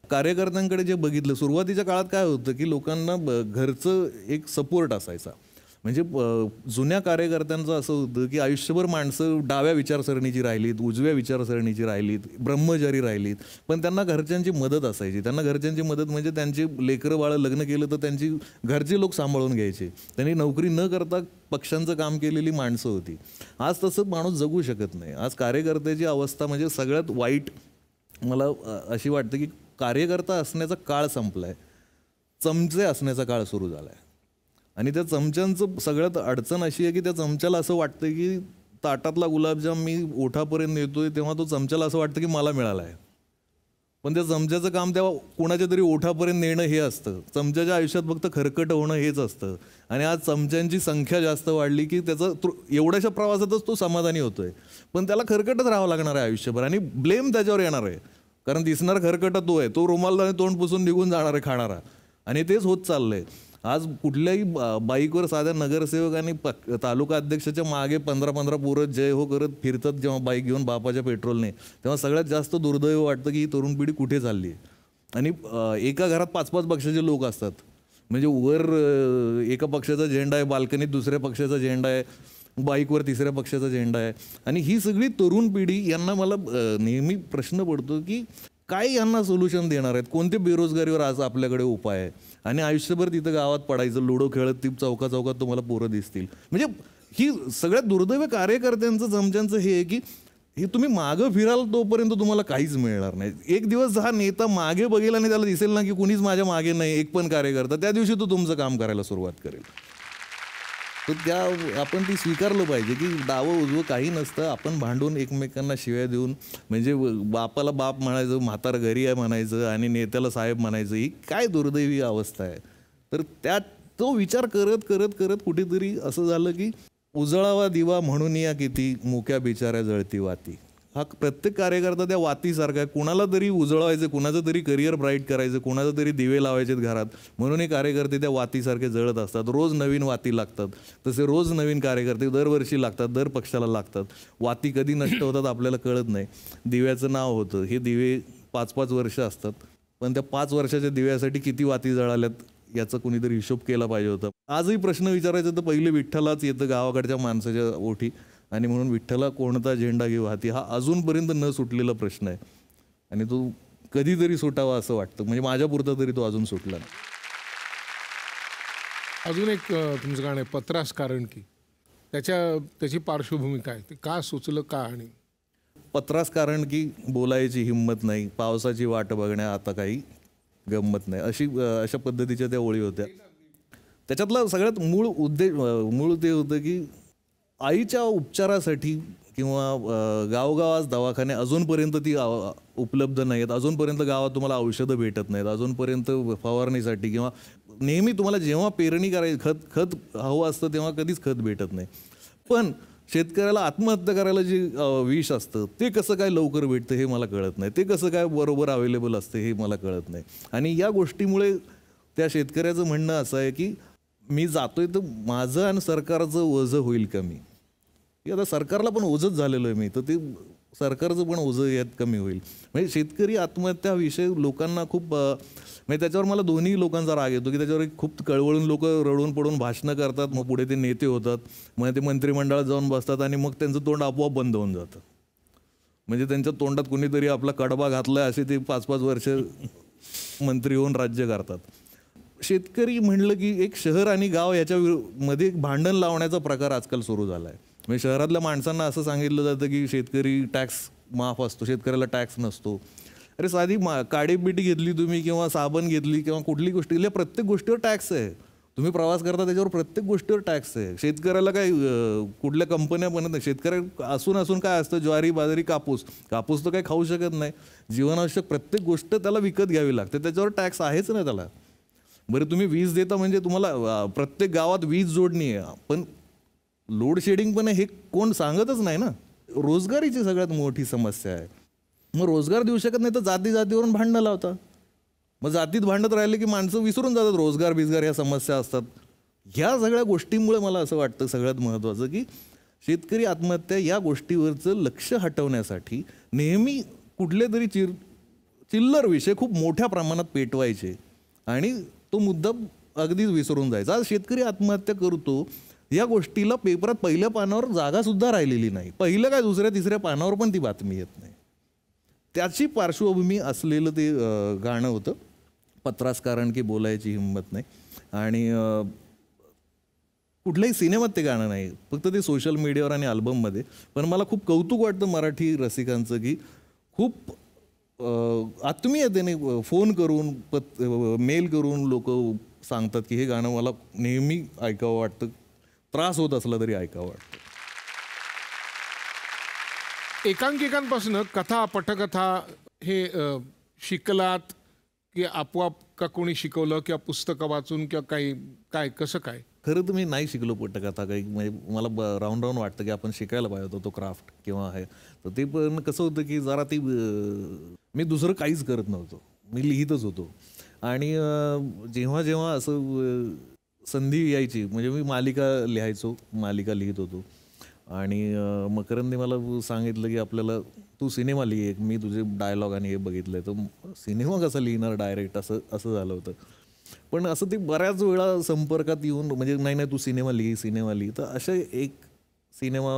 कार्यकर्त्यांकडे जे बघितलं सुरुवातीच्या काळात काय होतं, की लोकांना घरचं एक सपोर्ट असायचा. म्हणजे जुन्या कार्यकर्त्यांचं असं होतं की आयुष्यभर माणसं डाव्या विचारसरणीची राहिलीत, उजव्या विचारसरणीची राहिलीत, ब्रह्मचारी राहिलीत, पण त्यांना घरच्यांची मदत असायची. त्यांना घरच्यांची मदत म्हणजे त्यांची लेकरं बाळं लग्न केलं तर त्यांची घरचे लोक सांभाळून घ्यायचे. त्यांनी नोकरी न करता पक्षांचं काम केलेली माणसं होती. आज तसं माणूस जगू शकत नाही. आज कार्यकर्त्याची अवस्था म्हणजे सगळ्यात वाईट मला अशी वाटते, की कार्यकर्ता असण्याचा काळ संपला आहे, चमचे असण्याचा काळ सुरू झाला आहे. आणि त्या चमच्यांचं सगळ्यात अडचण अशी आहे की त्या चमच्याला असं वाटतं की ताटातला गुलाबजाम मी ओठापर्यंत नेतोय तेव्हा तो चमच्याला असं वाटतं की मला मिळाला आहे. पण त्या चमच्याचं काम तेव्हा कोणाच्या तरी ओठापर्यंत नेणं हे असतं. चमच्याच्या आयुष्यात फक्त खरकट होणं हेच असतं. आणि आज चमच्यांची संख्या जास्त वाढली की त्याचं एवढ्याशा प्रवासातच तो समाधानी होतोय, पण त्याला खरकटच राहावं लागणार आहे आयुष्यभर. आणि ब्लेम त्याच्यावर येणार आहे, कारण दिसणार खरकटा तो आहे, तो रुमालाने तोंड पुसून निघून जाणार आहे खाणारा. आणि तेच होत चाललंय. आज कुठल्याही बाईकवर साध्या नगरसेवकांनी तालुका अध्यक्षाच्या मागे 15-15 पोरं जय हो करत फिरतात जेव्हा बाईक घेऊन बापाच्या पेट्रोलने, तेव्हा सगळ्यात जास्त दुर्दैव वाटतं की ही तरुण पिढी कुठे चालली आहे. आणि एका घरात 5-5 पक्षाचे लोक असतात. म्हणजे वर एका पक्षाचा झेंडा आहे, बाल्कनीत दुसऱ्या पक्षाचा झेंडा आहे, बाईकवर तिसऱ्या पक्षाचा झेंडा आहे. आणि ही सगळी तरुण पिढी, यांना मला नेहमी प्रश्न पडतो की काय यांना सोल्युशन देणार आहेत, कोणते बेरोजगारीवर आज आपल्याकडे उपाय आहे. आणि आयुष्यभर तिथं गावात पडायचं, लुडो खेळत ती चौकात तुम्हाला पोरं दिसतील. म्हणजे ही सगळ्यात दुर्दैव कार्यकर्त्यांचं चमच्यांचं हे आहे की हे तुम्ही मागं फिराल तोपर्यंत तुम्हाला काहीच मिळणार नाही. एक दिवस हा नेता मागे बघेल आणि त्याला दिसेल ना की कुणीच माझ्या मागे नाही, एक पण कार्यकर्ता, त्या दिवशी तो तुमचं काम करायला सुरुवात करेल. तर आपण ती स्वीकारलं पाहिजे की डावं उजवं काही नसतं. आपण भांडून एकमेकांना शिव्या देऊन, म्हणजे बापाला बाप म्हणायचं, म्हातार घरी आहे म्हणायचं आणि नेत्याला साहेब म्हणायचं, ही काय दुर्दैवी अवस्था आहे. तर तो विचार करत करत करत कुठेतरी असं झालं की उजळावा दिवा म्हणून या किती मुक्या बिचाऱ्या जळती वाती. हा प्रत्येक कार्यकर्ता त्या वातीसारखा आहे. कुणाला तरी उजळवायचं, कुणाचं तरी करिअर ब्राईट करायचं, कुणाचं तरी दिवे लावायचे घरात, म्हणून हे कार्यकर्ते त्या वातीसारखे जळत असतात. रोज नवीन वाती लागतात. तसे रोज नवीन कार्यकर्ते दरवर्षी लागतात, दर पक्षाला लागतात. वाती कधी नष्ट होतात आपल्याला कळत नाही. दिव्याचं नाव होतं, हे दिवे 5-5 वर्ष असतात, पण त्या 5 वर्षाच्या दिव्यासाठी किती वाती जळाल्यात याचा कुणीतरी हिशोब केला पाहिजे होता. आजही प्रश्न विचारायचा तर पहिले विठ्ठलाच येतं गावाकडच्या माणसाच्या ओठी. आणि म्हणून विठ्ठला कोणता झेंडा घेऊ हाती, हा अजूनपर्यंत न सुटलेला प्रश्न आहे. आणि तो कधीतरी सुटावा असं वाटतं. म्हणजे माझ्यापुरता तरी तो अजून सुटला नाही.
अजून एक तुमचं गाणं आहे पत्रास कारण की, त्याची पार्श्वभूमी काय, ते का सुचलं का? आणि
पत्रास कारण की बोलायची हिंमत नाही, पावसाची वाट बघण्या आता काही गंमत नाही, अशा पद्धतीच्या त्या ओळी होत्या. त्याच्यातला सगळ्यात मूळ ते होतं की आईच्या उपचारासाठी किंवा गावोगावात दवाखाने अजूनपर्यंत ती उपलब्ध नाही आहेत, अजूनपर्यंत गावात तुम्हाला औषधं भेटत नाहीत, अजूनपर्यंत फवारणीसाठी किंवा नेहमी तुम्हाला जेव्हा पेरणी करायची खत हवं असतं तेव्हा कधीच खत भेटत नाही. पण शेतकऱ्याला आत्महत्या करायला जे विष असतं ते कसं काय लवकर भेटतं हे मला कळत नाही, ते कसं काय बरोबर अवेलेबल असतं हे मला कळत नाही. आणि या गोष्टीमुळे त्या शेतकऱ्याचं म्हणणं असं आहे की मी जातोय तर माझं आणि सरकारचं ओझं होईल कमी. की आता सरकारला पण ओझंच झालेलं आहे मी, तर ते सरकारचं पण ओझं यात कमी होईल. म्हणजे शेतकरी आत्महत्या विषय लोकांना खूप म्हणजे त्याच्यावर मला दोन्ही लोकांचा राग येतो की त्याच्यावर खूप कळवळून लोक रडून पडून भाषणं करतात, मग पुढे ते नेते होतात, मग ते मंत्रिमंडळात जाऊन बसतात आणि मग त्यांचं तोंड आपोआप बंद होऊन जातं. म्हणजे त्यांच्या तोंडात कोणीतरी आपला कडबा घातलाय असे ते 5-5 वर्ष मंत्री होऊन राज्य करतात. शेतकरी म्हणलं की एक शहर आणि गाव याच्या मध्ये एक भांडण लावण्याचा प्रकार आजकाल सुरू झाला आहे. म्हणजे शहरातल्या माणसांना असं सांगितलं जातं की शेतकरी टॅक्स माफ असतो, शेतकऱ्याला टॅक्स नसतो. अरे साधी काडीपिटी घेतली तुम्ही किंवा साबण घेतली किंवा कुठली गोष्ट घेतली, प्रत्येक गोष्टीवर टॅक्स आहे. तुम्ही प्रवास करता त्याच्यावर प्रत्येक गोष्टीवर टॅक्स आहे. शेतकऱ्याला काय कुठल्या कंपन्या बनत नाही, शेतकऱ्या असून काय असतं, ज्वारी बाजरी कापूस तर काही खाऊ शकत नाही. जीवनावश्यक प्रत्येक गोष्ट त्याला विकत घ्यावी लागते, त्याच्यावर टॅक्स आहेच ना त्याला. बरं तुम्ही वीज देता म्हणजे तुम्हाला प्रत्येक गावात वीज जोडणी आहे, पण लोड शेडिंग पण हे कोण सांगतच नाही ना. रोजगारीची सगळ्यात मोठी समस्या आहे. मग रोजगार देऊ शकत नाही तर जातीवरून भांडणं लावता. मग जातीत भांडत राहिले की माणसं विसरून जातात रोजगार बिजगार ह्या समस्या असतात. ह्या सगळ्या गोष्टींमुळे मला असं वाटतं सगळ्यात महत्त्वाचं की शेतकरी आत्महत्या या गोष्टीवरचं लक्ष हटवण्यासाठी नेहमी कुठले तरी चिल्लर विषय खूप मोठ्या प्रमाणात पेटवायचे आणि तो मुद्दा अगदीच विसरून जायचा. आज शेतकरी आत्महत्या करतो या गोष्टीला पेपरात पहिल्या पानावर जागासुद्धा राहिलेली नाही. पहिलं काय दुसऱ्या तिसऱ्या पानावर पण ती बातमी येत नाही. त्याची पार्श्वभूमी असलेलं ते गाणं होतं पत्रास कारण की बोलायची हिंमत नाही. आणि कुठल्याही सिनेमात ते गाणं नाही, फक्त ते सोशल मीडियावर आणि अल्बममध्ये. पण मला खूप कौतुक वाटतं मराठी रसिकांचं की खूप आत्मीयतेने फोन करून मेल करून लोक सांगतात की हे गाणं मला नेहमी ऐकावं वाटतं, त्रास होत असला तरी ऐकावं वाटतं.
एकांकिकांपासून कथा पटकथा हे शिकलात की आपोआप का कोणी शिकवलं किंवा पुस्तकं वाचून किंवा काही काय कसं काय?
खरं तर मी नाही शिकलो पटकथा काही. म्हणजे मला राऊंड वाटतं की आपण शिकायला पाहिजे होतं तो क्राफ्ट किंवा आहे. तर ते पण कसं होतं की जरा ती मी दुसरं काहीच करत नव्हतो, मी लिहितच होतो. आणि जेव्हा जेव्हा असं संधी यायची म्हणजे मी मालिका लिहित होतो. आणि मकरंदने मला सांगितलं की आपल्याला तू सिनेमा लिहि, मी तुझे डायलॉग आणि हे बघितलंय, तर सिनेमा कसा लिहिणार डायरेक्ट असं झालं होतं. पण असं ते बऱ्याच वेळा संपर्कात येऊन म्हणजे नाही तू सिनेमा लिहि. तर असे एक सिनेमा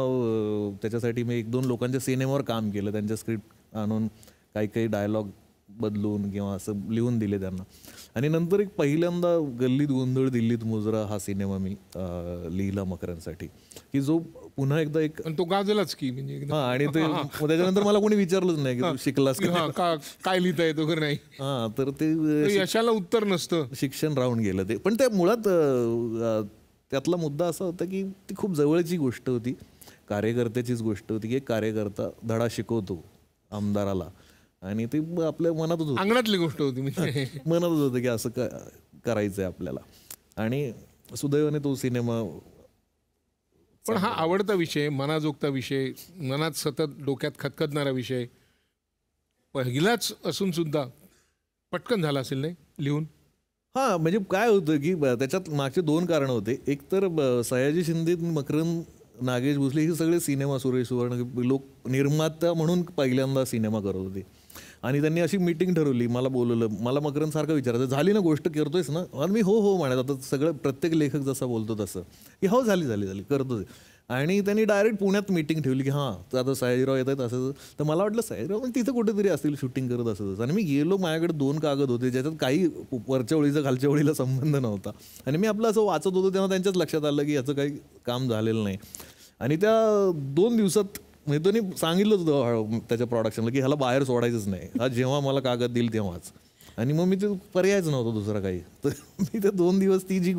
त्याच्यासाठी मी 1-2 लोकांच्या सिनेमावर काम केलं, त्यांच्या स्क्रिप्ट आणून काही डायलॉग बदलून किंवा असं लिहून दिले त्यांना. आणि नंतर एक पहिल्यांदा गल्लीत गोंधळ दिल्लीत मुजरा हा सिनेमा मी लिहिला मकरांसाठी, की जो पुन्हा एकदा एक
तो गाजलाच की म्हणजे
हा. आणि ते त्याच्यानंतर मला कोणी विचारलंच नाही की तू शिकलास
काय लिहिता येतो का नाही.
हा, तर ते
यशाला उत्तर नसतं,
शिक्षण राहून गेलं ते. पण त्या मुळात त्यातला मुद्दा असा होता की ती खूप जवळची गोष्ट होती, कार्यकर्त्याचीच गोष्ट होती की एक कार्यकर्ता धडा शिकवतो आमदाराला आणि ते आपल्या मनातच होतं,
अंगणातली गोष्ट होती म्हणजे
मनातच होतं की असं करायचंय आपल्याला. आणि सुदैवाने तो सिनेमा.
पण हा आवडता विषय, मनाजोगता विषय, मनात सतत डोक्यात खतखतणारा विषय पहिलाच असून सुद्धा पटकन झाला असेल नाही लिहून?
हा, म्हणजे काय होतं की त्याच्यात मागचे 2 कारणं होते. एक तर सयाजी शिंदे, मकरंद, नागेश भोसले हे सगळे सिनेमा, सुरेश सुवर्ण लोक निर्माता म्हणून पहिल्यांदा सिनेमा करत होते. आणि त्यांनी अशी मीटिंग ठरवली, मला बोलवलं, मला मकरंद सारखं विचारायचं झाली ना गोष्ट, करतोयस ना? आणि मी हो म्हणायचं. आता सगळं प्रत्येक लेखक जसं बोलतो तसं की हो झाली करतोय. आणि त्यांनी डायरेक्ट पुण्यात मीटिंग ठेवली की हां तर आता सयाजीराव येत आहेत असं. तर मला वाटलं सयाजीराव पण तिथं कुठेतरी असतील शूटिंग करत असत. आणि मी गेलो, माझ्याकडे 2 कागद होते ज्याच्यात काही वरच्या ओळीचा खालच्या ओळीला संबंध नव्हता. आणि मी आपलं असं वाचत होतो तेव्हा त्यांच्याच लक्षात आलं की याचं काही काम झालेलं नाही. आणि त्या 2 दिवसात म्हणजे त्यांनी सांगितलं होतं त्याच्या प्रोडक्शनला की ह्याला बाहेर सोडायचंच नाही, हा जेव्हा मला कागद देईल तेव्हाच. आणि मग मी ते पर्यायच नव्हतं दुसरा काही. तर मी ते 2 दिवस ती जी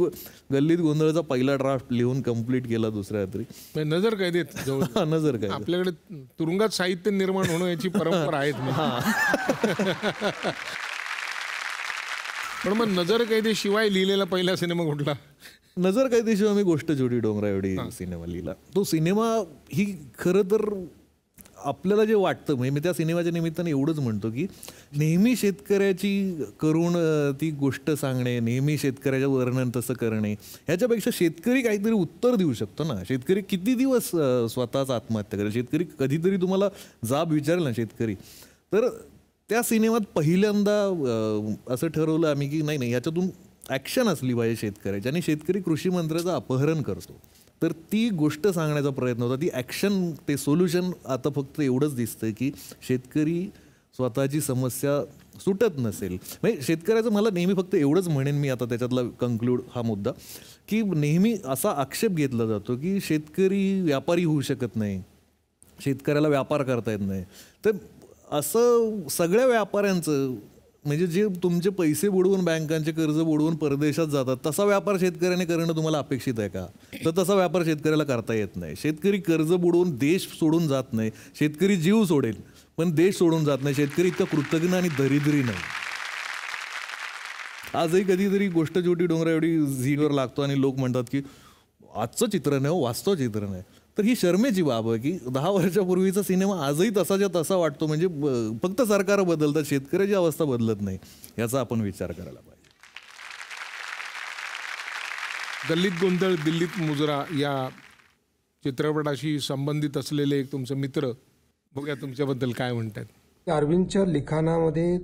गल्लीत गोंधळचा पहिला ड्राफ्ट लिहून कंप्लीट केला दुसऱ्या रात्री.
म्हणजे नजर कैदेत जवळ
नजर काय
आपल्याकडे तुरुंगात साहित्य निर्माण होणं याची परंपरा आहे. पण मग नजर कैदेशिवाय लिहिलेला पहिला सिनेमा कुठला?
नजर कैदेशिवाय मी गोष्ट छोटी डोंगराएवढी सिनेमा लिहिला. तो सिनेमा ही खरं तर आपल्याला जे वाटतं, म्हणजे मी त्या सिनेमाच्या निमित्ताने एवढंच म्हणतो की नेहमी शेतकऱ्याची करून ती गोष्ट सांगणे, नेहमी शेतकऱ्याचं वर्णन तसं करणे, ह्याच्यापेक्षा शेतकरी काहीतरी उत्तर देऊ शकतो ना. शेतकरी किती दिवस स्वतःच आत्महत्या करेल? शेतकरी कधीतरी तुम्हाला जाब विचारेल ना शेतकरी. तर त्या सिनेमात पहिल्यांदा असं ठरवलं आम्ही की नाही याच्यातून ॲक्शन असली पाहिजे शेतकऱ्याची. आणि शेतकरी कृषी मंत्र्याचं अपहरण करतो, तर ती गोष्ट सांगण्याचा प्रयत्न होता, ती ॲक्शन, ते सोल्युशन. आता फक्त एवढंच दिसतं की शेतकरी स्वतःची समस्या सुटत नसेल. म्हणजे शेतकऱ्याचं मला नेहमी फक्त एवढंच म्हणेन मी आता त्याच्यातला कंक्लूड हा मुद्दा, की नेहमी असा आक्षेप घेतला जातो की शेतकरी व्यापारी होऊ शकत नाही, शेतकऱ्याला व्यापार करता येत नाही. तर असं सगळ्या व्यापाऱ्यांचं, म्हणजे जे तुमचे पैसे बुडवून बँकांचे कर्ज बुडवून परदेशात जातात, तसा व्यापार शेतकऱ्याने करणं तुम्हाला अपेक्षित आहे का? तर तसा व्यापार शेतकऱ्याला करता येत नाही. शेतकरी कर्ज बुडवून देश सोडून जात नाही, शेतकरी जीव सोडेल पण देश सोडून जात नाही. शेतकरी इतका कृतज्ञ आणि दरिद्री नाही. आजही कधीतरी गोष्ट छोटी डोंगराएवढी झीवर लागतो आणि लोक म्हणतात की आजचं चित्र नाही, वास्तव चित्र नाही. तर ही शर्मेची बाब आहे की 10 वर्षापूर्वीचा सिनेमा आजही तसाच्या तसा वाटतो. म्हणजे फक्त सरकार बदलतात, शेतकऱ्याची अवस्था बदलत नाही, याचा आपण विचार करायला पाहिजे.
गल्लीत गोंधळ दिल्लीत मुजरा या चित्रपटाशी संबंधित असलेले एक तुमचे मित्र, बघूया तुमच्याबद्दल काय म्हणतात.
अरविंदच्या लिखाणामध्ये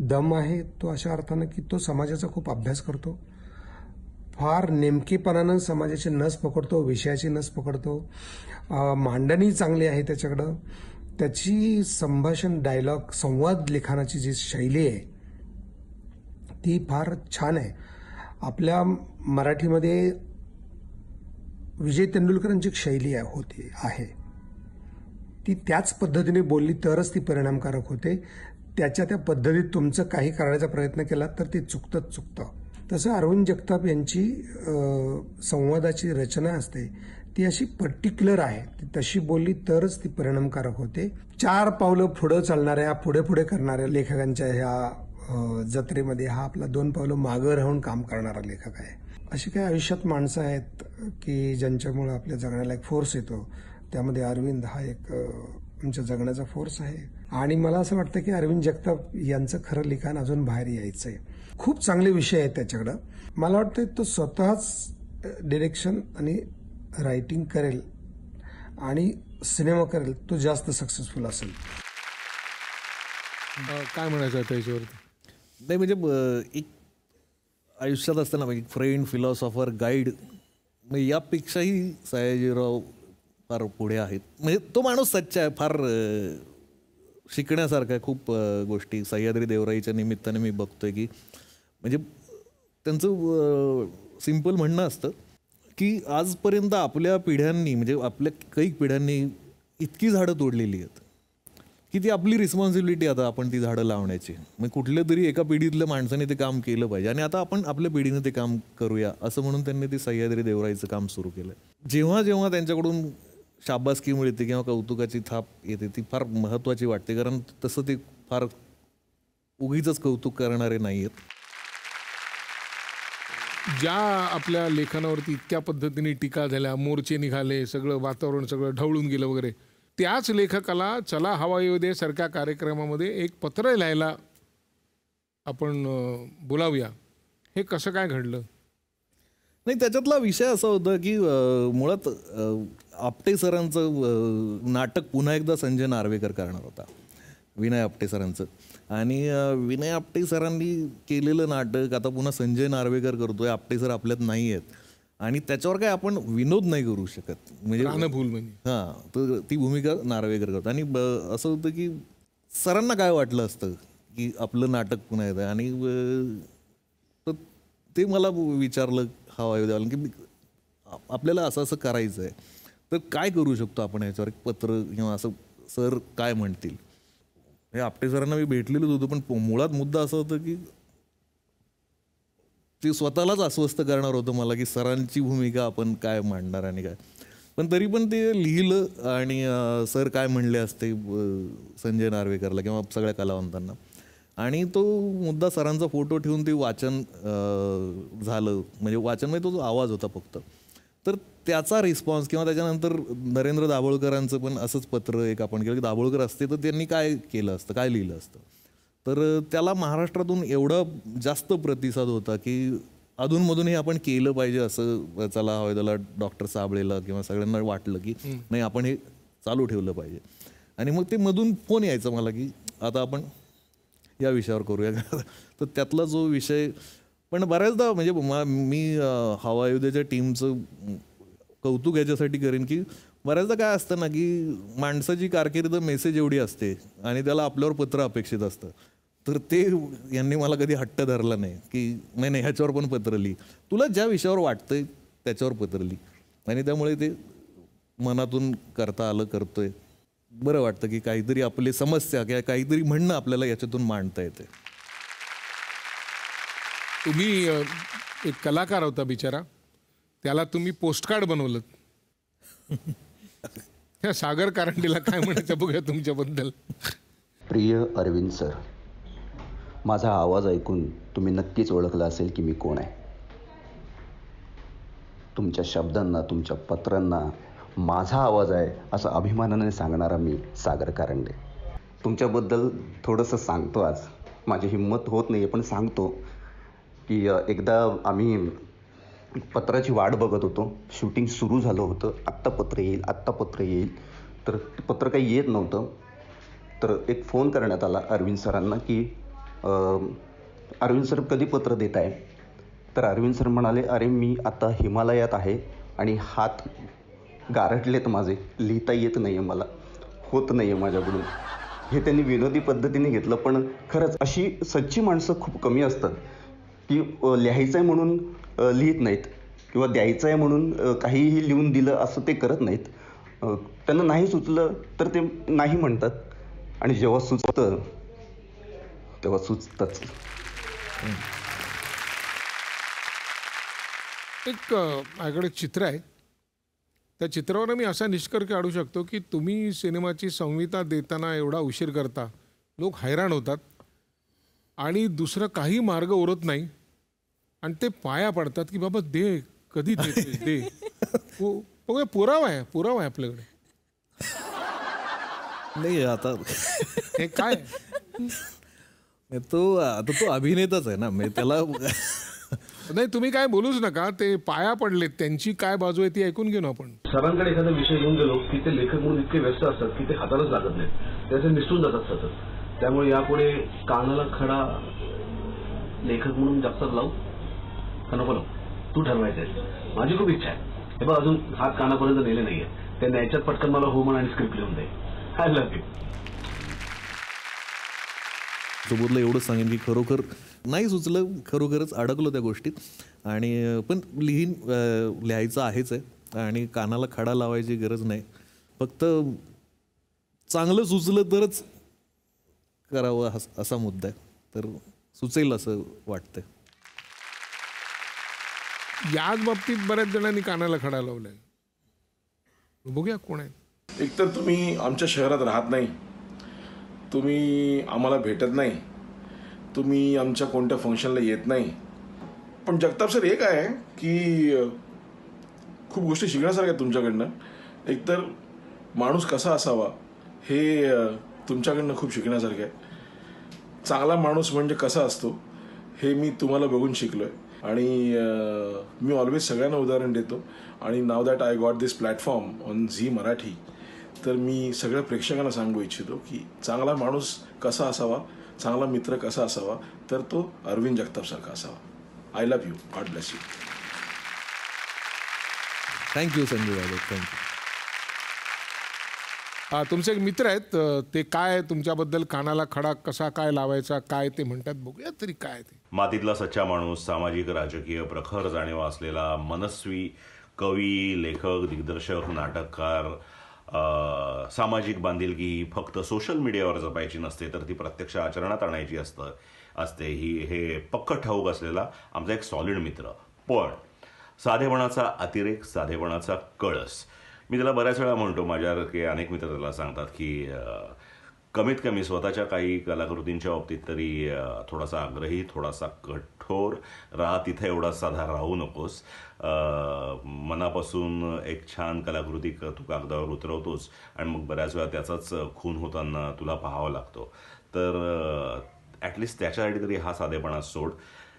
दम आहे, तो अशा अर्थानं की तो समाजाचा खूप अभ्यास करतो, फार नेमकेपणानं समाजाची नस पकडतो, विषयाची नस पकडतो. मांडणी चांगली आहे त्याच्याकडं. त्याची संभाषण, डायलॉग, संवाद लिखाणाची जी शैली आहे ती फार छान आहे. आपल्या मराठीमध्ये विजय तेंडुलकरांची एक शैली आहे, ती त्याच पद्धतीने बोलली तरच ती परिणामकारक होते. त्याच्या त्या पद्धतीत तुमचं काही करण्याचा प्रयत्न केला तर ते चुकतं. तसं अरविंद जगताप यांची संवादाची रचना असते ती अशी पर्टिक्युलर आहे, ती तशी बोलली तरच ती परिणामकारक होते. 4 पावलं पुढं चालणाऱ्या, पुढे करणाऱ्या लेखकांच्या ह्या जत्रेमध्ये हा आपला 2 पावलं मागं राहून काम करणारा लेखक आहे. अशी काही आयुष्यात माणसं आहेत की ज्यांच्यामुळे आपल्या जगण्याला एक फोर्स येतो. त्यामध्ये अरविंद हा एक आमच्या जगण्याचा फोर्स आहे. आणि मला असं वाटतं की अरविंद जगताप यांचं खरं लिखाण अजून बाहेर यायचं आहे. खूप चांगले विषय आहेत त्याच्याकडं. मला वाटतं तो स्वतःच डिरेक्शन आणि रायटिंग करेल आणि सिनेमा करेल, तो जास्त सक्सेसफुल असेल.
काय म्हणायचं त्याच्यावरती?
नाही म्हणजे एक आयुष्यात असताना म्हणजे फ्रेंड, फिलॉसॉफर, गाईड, म्हणजे यापेक्षाही सयाजीराव फार पुढे आहेत. म्हणजे तो माणूस सच्चा आहे, फार शिकण्यासारखा आहे खूप गोष्टी. सह्याद्री देवराईच्या निमित्ताने मी बघतोय की म्हणजे त्यांचं सिम्पल म्हणणं असतं की आजपर्यंत आपल्या पिढ्यांनी, म्हणजे आपल्या काही पिढ्यांनी इतकी झाडं तोडलेली आहेत की ती आपली रिस्पॉन्सिबिलिटी आता आपण ती झाडं लावण्याची. मग कुठल्या तरी एका पिढीतल्या माणसाने ते काम केलं पाहिजे आणि आता आपण आपल्या पिढीने ते काम करूया असं म्हणून त्यांनी ते सह्याद्री देवराईचं काम सुरू केलं. जेव्हा जेव्हा त्यांच्याकडून शाबासकी मिळते किंवा कौतुकाची थाप येते ती फार महत्त्वाची वाटते, कारण तसं ते फार उगीचच कौतुक करणारे नाही आहेत.
ज्या आपल्या लेखनावरती इतक्या पद्धतीने टीका झाल्या, मोर्चे निघाले, सगळं वातावरण सगळं ढवळून गेलं वगैरे, त्याच लेखकाला चला हवा येऊ दे सारख्या कार्यक्रमामध्ये एक पत्र लिहायला आपण बोलावूया, हे कसं काय घडलं?
नाही, त्याच्यातला विषय असा होता की मुळात आपटे सरांचं नाटक पुन्हा एकदा संजय नार्वेकर करणार होता, विनय आपटे सरांचं. आणि विनय आपटे सरांनी केलेलं नाटक आता पुन्हा संजय नार्वेकर करतोय. आपटे सर आपल्यात नाही आहेत आणि त्याच्यावर काय आपण विनोद नाही करू शकत, म्हणजे हां, तर ती भूमिका नार्वेकर करतो. आणि असं होतं की सरांना काय वाटलं असतं की आपलं नाटक पुन्हा येतं. आणि ते मला विचारलं हवा येऊ द्यावं की आपल्याला असं असं करायचं आहे, तर काय करू शकतो आपण याच्यावर, एक पत्र किंवा असं सर काय म्हणतील. हे आपटे सरांना मी भेटलेलोच होतो, पण मुळात मुद्दा असा होता की ते स्वतःलाच अस्वस्थ करणार होतं मला की सरांची भूमिका आपण काय मांडणार आणि काय. पण तरी पण ते लिहिलं आणि सर काय म्हणले असते संजय नार्वेकरला किंवा सगळ्या कलावंतांना, आणि तो मुद्दा सरांचा फोटो ठेवून ते वाचन झालं. म्हणजे वाचन म्हणजे तो जो आवाज होता फक्त, तर त्याचा रिस्पॉन्स किंवा त्याच्यानंतर नरेंद्र दाभोळकरांचं पण असंच पत्र एक आपण केलं की दाभोळकर असते तर त्यांनी काय केलं असतं, काय लिहिलं असतं. तर त्याला महाराष्ट्रातून एवढा जास्त प्रतिसाद होता की अधूनमधून हे आपण केलं पाहिजे असं चला हवं त्याला डॉक्टर साबळेला किंवा सगळ्यांना वाटलं की नाही आपण हे चालू ठेवलं पाहिजे. आणि मग ते मधून फोन यायचा मला की आता आपण या विषयावर करूया. तर त्यातला जो विषय, पण बऱ्याचदा म्हणजे मी हवा अयोध्येच्या टीमचं कौतुक याच्यासाठी करेन की बऱ्याचदा काय असतं ना की माणसाची कारकीर्द मेसेज एवढी असते आणि त्याला आपल्यावर पत्र अपेक्षित असतं. तर ते यांनी मला कधी हट्ट धरला नाही की नाही ह्याच्यावर पण पत्र लिही, तुला ज्या विषयावर वाटतंय त्याच्यावर पत्र लिही. आणि त्यामुळे ते मनातून करता आलं, करतोय. बरं वाटतं की काहीतरी आपली समस्या किंवा काहीतरी म्हणणं आपल्याला याच्यातून मांडता येते.
तुम्ही एक कलाकार होता बिचारा, त्याला तुम्ही पोस्टकार्ड बनवलं. त्या सागर कारंडीला काय म्हणायचं बघूया तुमच्याबद्दल.
प्रिय अरविंद सर, माझा आवाज ऐकून तुम्ही नक्कीच ओळखलं असेल की मी कोण आहे. तुमच्या शब्दांना, तुमच्या पत्रांना माझा आवाज आहे असं अभिमानाने सांगणारा मी सागर कारंडे. तुमच्याबद्दल थोडंसं सांगतो आज. माझी हिंमत होत नाही आहे पण सांगतो की एकदा आम्ही पत्राची वाट बघत होतो. शूटिंग सुरू झालं होतं, आत्ता पत्र येईल, आत्ता पत्र येईल. तर पत्र काही येत नव्हतं. तर एक फोन करण्यात आला अरविंद सरांना की अरविंद सर कधी पत्र देत आहे. तर अरविंद सर म्हणाले, अरे मी आता हिमालयात आहे आणि हात गारटलेत माझे, लिहिता येत नाही आहे, मला होत नाही आहे माझ्याकडून. हे त्यांनी विनोदी पद्धतीने घेतलं. पण खरंच अशी सच्ची माणसं खूप कमी असतात की लिहायचं आहे म्हणून लिहित नाहीत किंवा द्यायचं आहे म्हणून काहीही लिहून दिलं असं ते करत नाहीत. त्यांना नाही सुचलं तर ते नाही म्हणतात आणि जेव्हा सुचतं तेव्हा सुचतंच.
एक माझ्याकडे चित्र आहे. त्या चित्रावर मी असा निष्कर्ष काढू शकतो की तुम्ही सिनेमाची संहिता देताना एवढा उशीर करता, लोक हैराण होतात आणि दुसरं काही मार्ग उरत नाही आणि ते पाया पडतात की बाबा दे, कधी देतेस दे. बघूया, पुरावा आहे आपल्याकडे.
नाही आता
हे काय
तो अभिनेताच आहे ना, म्हणजे त्याला
नाही तुम्ही काय बोलूच नका. ते पाया पडलेत, त्यांची काय बाजू आहे ती ऐकून घेऊ आपण.
सरांकडे एखादा विषय घेऊन गेलो की ते लेखक म्हणून इतके व्यस्त असतात की ते हातालाच लागत नाहीत, त्याचे निसटून जातात सतत. त्यामुळे यापुढे कानाला खडा लेखक म्हणून जास्त लावू का नको लावू, तू ठरवायचं. माझी खूप इच्छा आहे. हे बघ, अजून हात कानापर्यंत नेले नाहीये. ते न्यायच्यात पटकन मला हो म्हण आणि स्क्रिप्ट लिहून दे. I love you.
सोबतला एवढंच सांगेन की खरोखर नाही सुचलं, खरोखरच अडकलो त्या गोष्टीत. आणि पण लिहायचं आहेच आहे आणि कानाला खडा लावायची गरज नाही. फक्त चांगलं सुचलं तरच करावं असा मुद्दा आहे. तर सुचेल असं वाटतंय.
याच बाबतीत बऱ्याच जणांनी कानाला खडा लावलाय. बघूया कोण आहे.
एकतर तुम्ही आमच्या शहरात राहत नाही, तुम्ही आम्हाला भेटत नाही, तुम्ही आमच्या कोणत्या फंक्शनला येत नाही. पण जगताप सर एक आहे की खूप गोष्टी शिकण्यासारख्या आहेत तुमच्याकडनं. एकतर माणूस कसा असावा हे तुमच्याकडनं खूप शिकण्यासारखं आहे. चांगला माणूस म्हणजे कसा असतो हे मी तुम्हाला बघून शिकलो आहे. आणि मी ऑलवेज सगळ्यांना उदाहरण देतो. आणि नाव that I got this platform on Zee Marathi, तर मी सगळ्या प्रेक्षकांना सांगू इच्छितो की चांगला माणूस कसा असावा, चांगला मित्र कसा असावा, तर तो अरविंद जगतापसारखा असावा. I love you. God bless you.
Thank you Sanjay दादा, थँक्यू.
तुमचे एक मित्र आहेत, ते काय तुमच्याबद्दल कानाला खडा कसा काय लावायचा काय ते म्हणतात, बघूया तरी काय ते.
मातीतला सच्चा माणूस, सामाजिक राजकीय प्रखर जाणीव असलेला मनस्वी कवी, लेखक, दिग्दर्शक, नाटककार, सामाजिक बांधिलकी ही फक्त सोशल मीडियावर जपायची नसते, तर ती प्रत्यक्ष आचरणात आणायची असते हे पक्क ठाऊक असलेला आमचा एक सॉलिड मित्र. पण साधेपणाचा अतिरेक, साधेपणाचा कळस, मी त्याला बऱ्याच वेळा म्हणतो, माझ्यासारखे अनेक मित्र त्याला सांगतात की कमीत कमी स्वतःच्या काही कलाकृतींच्या बाबतीत तरी थोडासा आग्रही, थोडासा कठोर राहा, तिथे एवढा साधा राहू नकोस. मनापासून एक छान कलाकृती तू कागदावर उतरवतोस आणि मग बऱ्याच वेळा त्याचाच खून होताना तुला पाहावा लागतो. तर ॲटलिस्ट त्याच्यासाठी तरी हा साधेपणा सोड.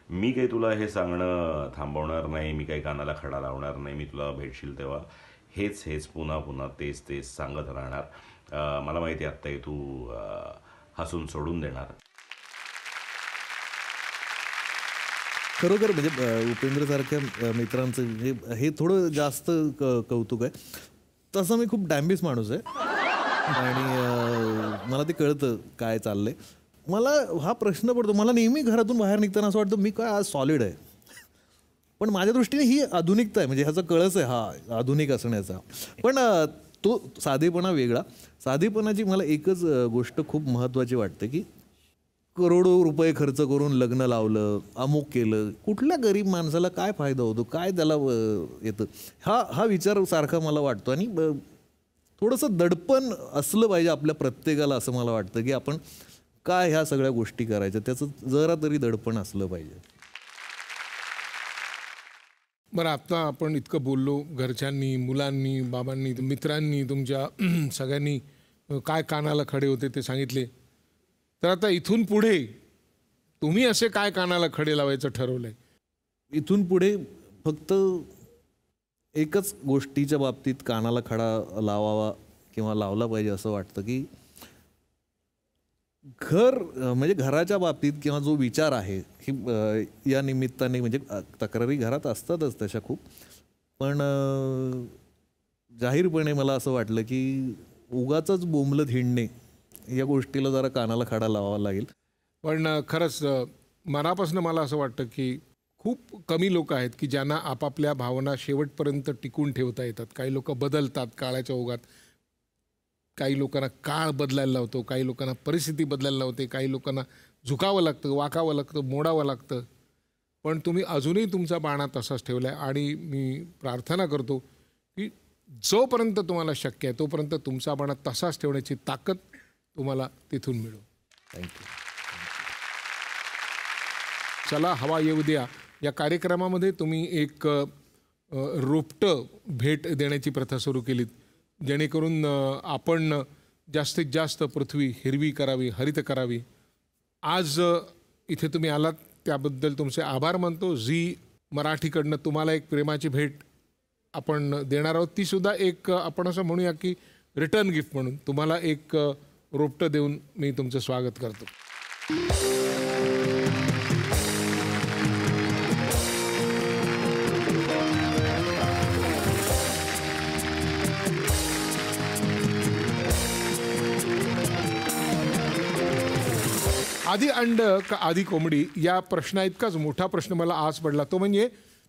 मी काही तुला हे सांगणं थांबवणार नाही, मी काही कानाला खडा लावणार नाही. मी तुला भेटशील तेव्हा हेच पुन्हा पुन्हा तेच सांगत राहणार. मला माहिती आहे आत्ताही तू हसून सोडून देणार.
खरोखर म्हणजे उपेंद्रसारख्या मित्रांचं हे थोडं जास्त कौतुक आहे. तसं मी खूप डॅम्बिस माणूस आहे आणि मला ते कळतं काय चाललंय. मला हा प्रश्न पडतो, मला नेहमी घरातून बाहेर निघताना असं वाटतं मी काय आज सॉलिड आहे, पण माझ्या दृष्टीने ही आधुनिकता आहे, म्हणजे ह्याचा कळस आहे हा आधुनिक असण्याचा. पण तो साधेपणा वेगळा. साधेपणाची मला एकच गोष्ट खूप महत्त्वाची वाटते की करोडो रुपये खर्च करून लग्न लावलं, अमुक केलं, कुठल्या गरीब माणसाला काय फायदा होतो, काय त्याला येतं, हा विचार सारखा मला वाटतो. आणि थोडंसं दडपण असलं पाहिजे आपल्या प्रत्येकाला, असं मला वाटतं की आपण काय ह्या सगळ्या गोष्टी करायच्या, त्याचं जरा तरी दडपण असलं पाहिजे.
बरं, आता आपण इतकं बोललो, घरच्यांनी, मुलांनी, बाबांनी, मित्रांनी, तुमच्या सगळ्यांनी काय कानाला खडे होते ते सांगितले. तर आता इथून पुढे तुम्ही असे काय कानाला खडे लावायचं ठरवलंय?
इथून पुढे फक्त एकच गोष्टीच्या बाबतीत कानाला खडा लावावा किंवा लावला पाहिजे असं वाटतं की म्हणजे घराच्या बाबतीत किंवा जो विचार आहे की या निमित्ताने, म्हणजे तक्रारी घरात असतातच तशा खूप, पण जाहीरपणे मला असं वाटलं की उगाचच बोंबलत हिंडणे या गोष्टीला जरा कानाला खडा लावावा लागेल.
पण खरंच मनापासून मला असं वाटतं की खूप कमी लोक आहेत की ज्यांना आपापल्या भावना शेवटपर्यंत टिकून ठेवता येतात. काही लोक बदलतात काळाच्या ओघात, काही लोकांना काळ बदलायला लावतो, काही लोकांना परिस्थिती बदलायला लावते, काही लोकांना झुकावं लागतं, वाकावं लागतं, मोडावं लागतं. पण तुम्ही अजूनही तुमचा बाणा तसाच ठेवला आहे आणि मी प्रार्थना करतो की जोपर्यंत तुम्हाला शक्य आहे तोपर्यंत तुमचा बाणा तसाच ठेवण्याची ताकद तुम्हाला तिथून मिळो.
थँक्यू.
चला हवा येऊ द्या या कार्यक्रमामध्ये तुम्ही एक रोपटं भेट देण्याची प्रथा सुरू केलीत, जेणेकरून आपण जास्तीत जास्त पृथ्वी हिरवी करावी, हरित करावी. आज इथे तुम्ही आलात त्याबद्दल तुमचे आभार मानतो. झी मराठीकडनं तुम्हाला एक प्रेमाची भेट आपण देणार आहोत. तीसुद्धा एक आपण असं म्हणूया की रिटर्न गिफ्ट म्हणून तुम्हाला एक रोपटं देऊन मी तुमचं स्वागत करतो. आधी अंड का आधी कोंबडी या प्रश्ना इतकाच मोठा प्रश्न मला आज पडला. तो म्हणजे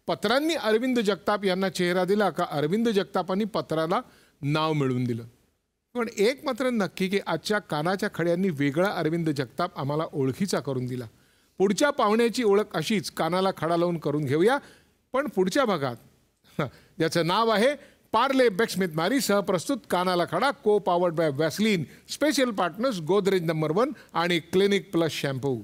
पत्रांनी अरविंद जगताप यांना चेहरा दिला का अरविंद जगतापांनी पत्राला नाव मिळवून दिलं? पण एक मात्र नक्की की आजच्या कानाच्या खड्यांनी वेगळा अरविंद जगताप आम्हाला ओळखीचा करून दिला. पुढच्या पाहुण्याची ओळख अशीच कानाला खडा लावून करून घेऊया. पण पुढच्या भागात ज्याचं नाव आहे पार्ले बेक्समिथ मारी सहप्रस्तुत कानाला खडा, को powered by Vaseline, special partners Godrej number 1 आणि क्लिनिक प्लस शॅम्पू.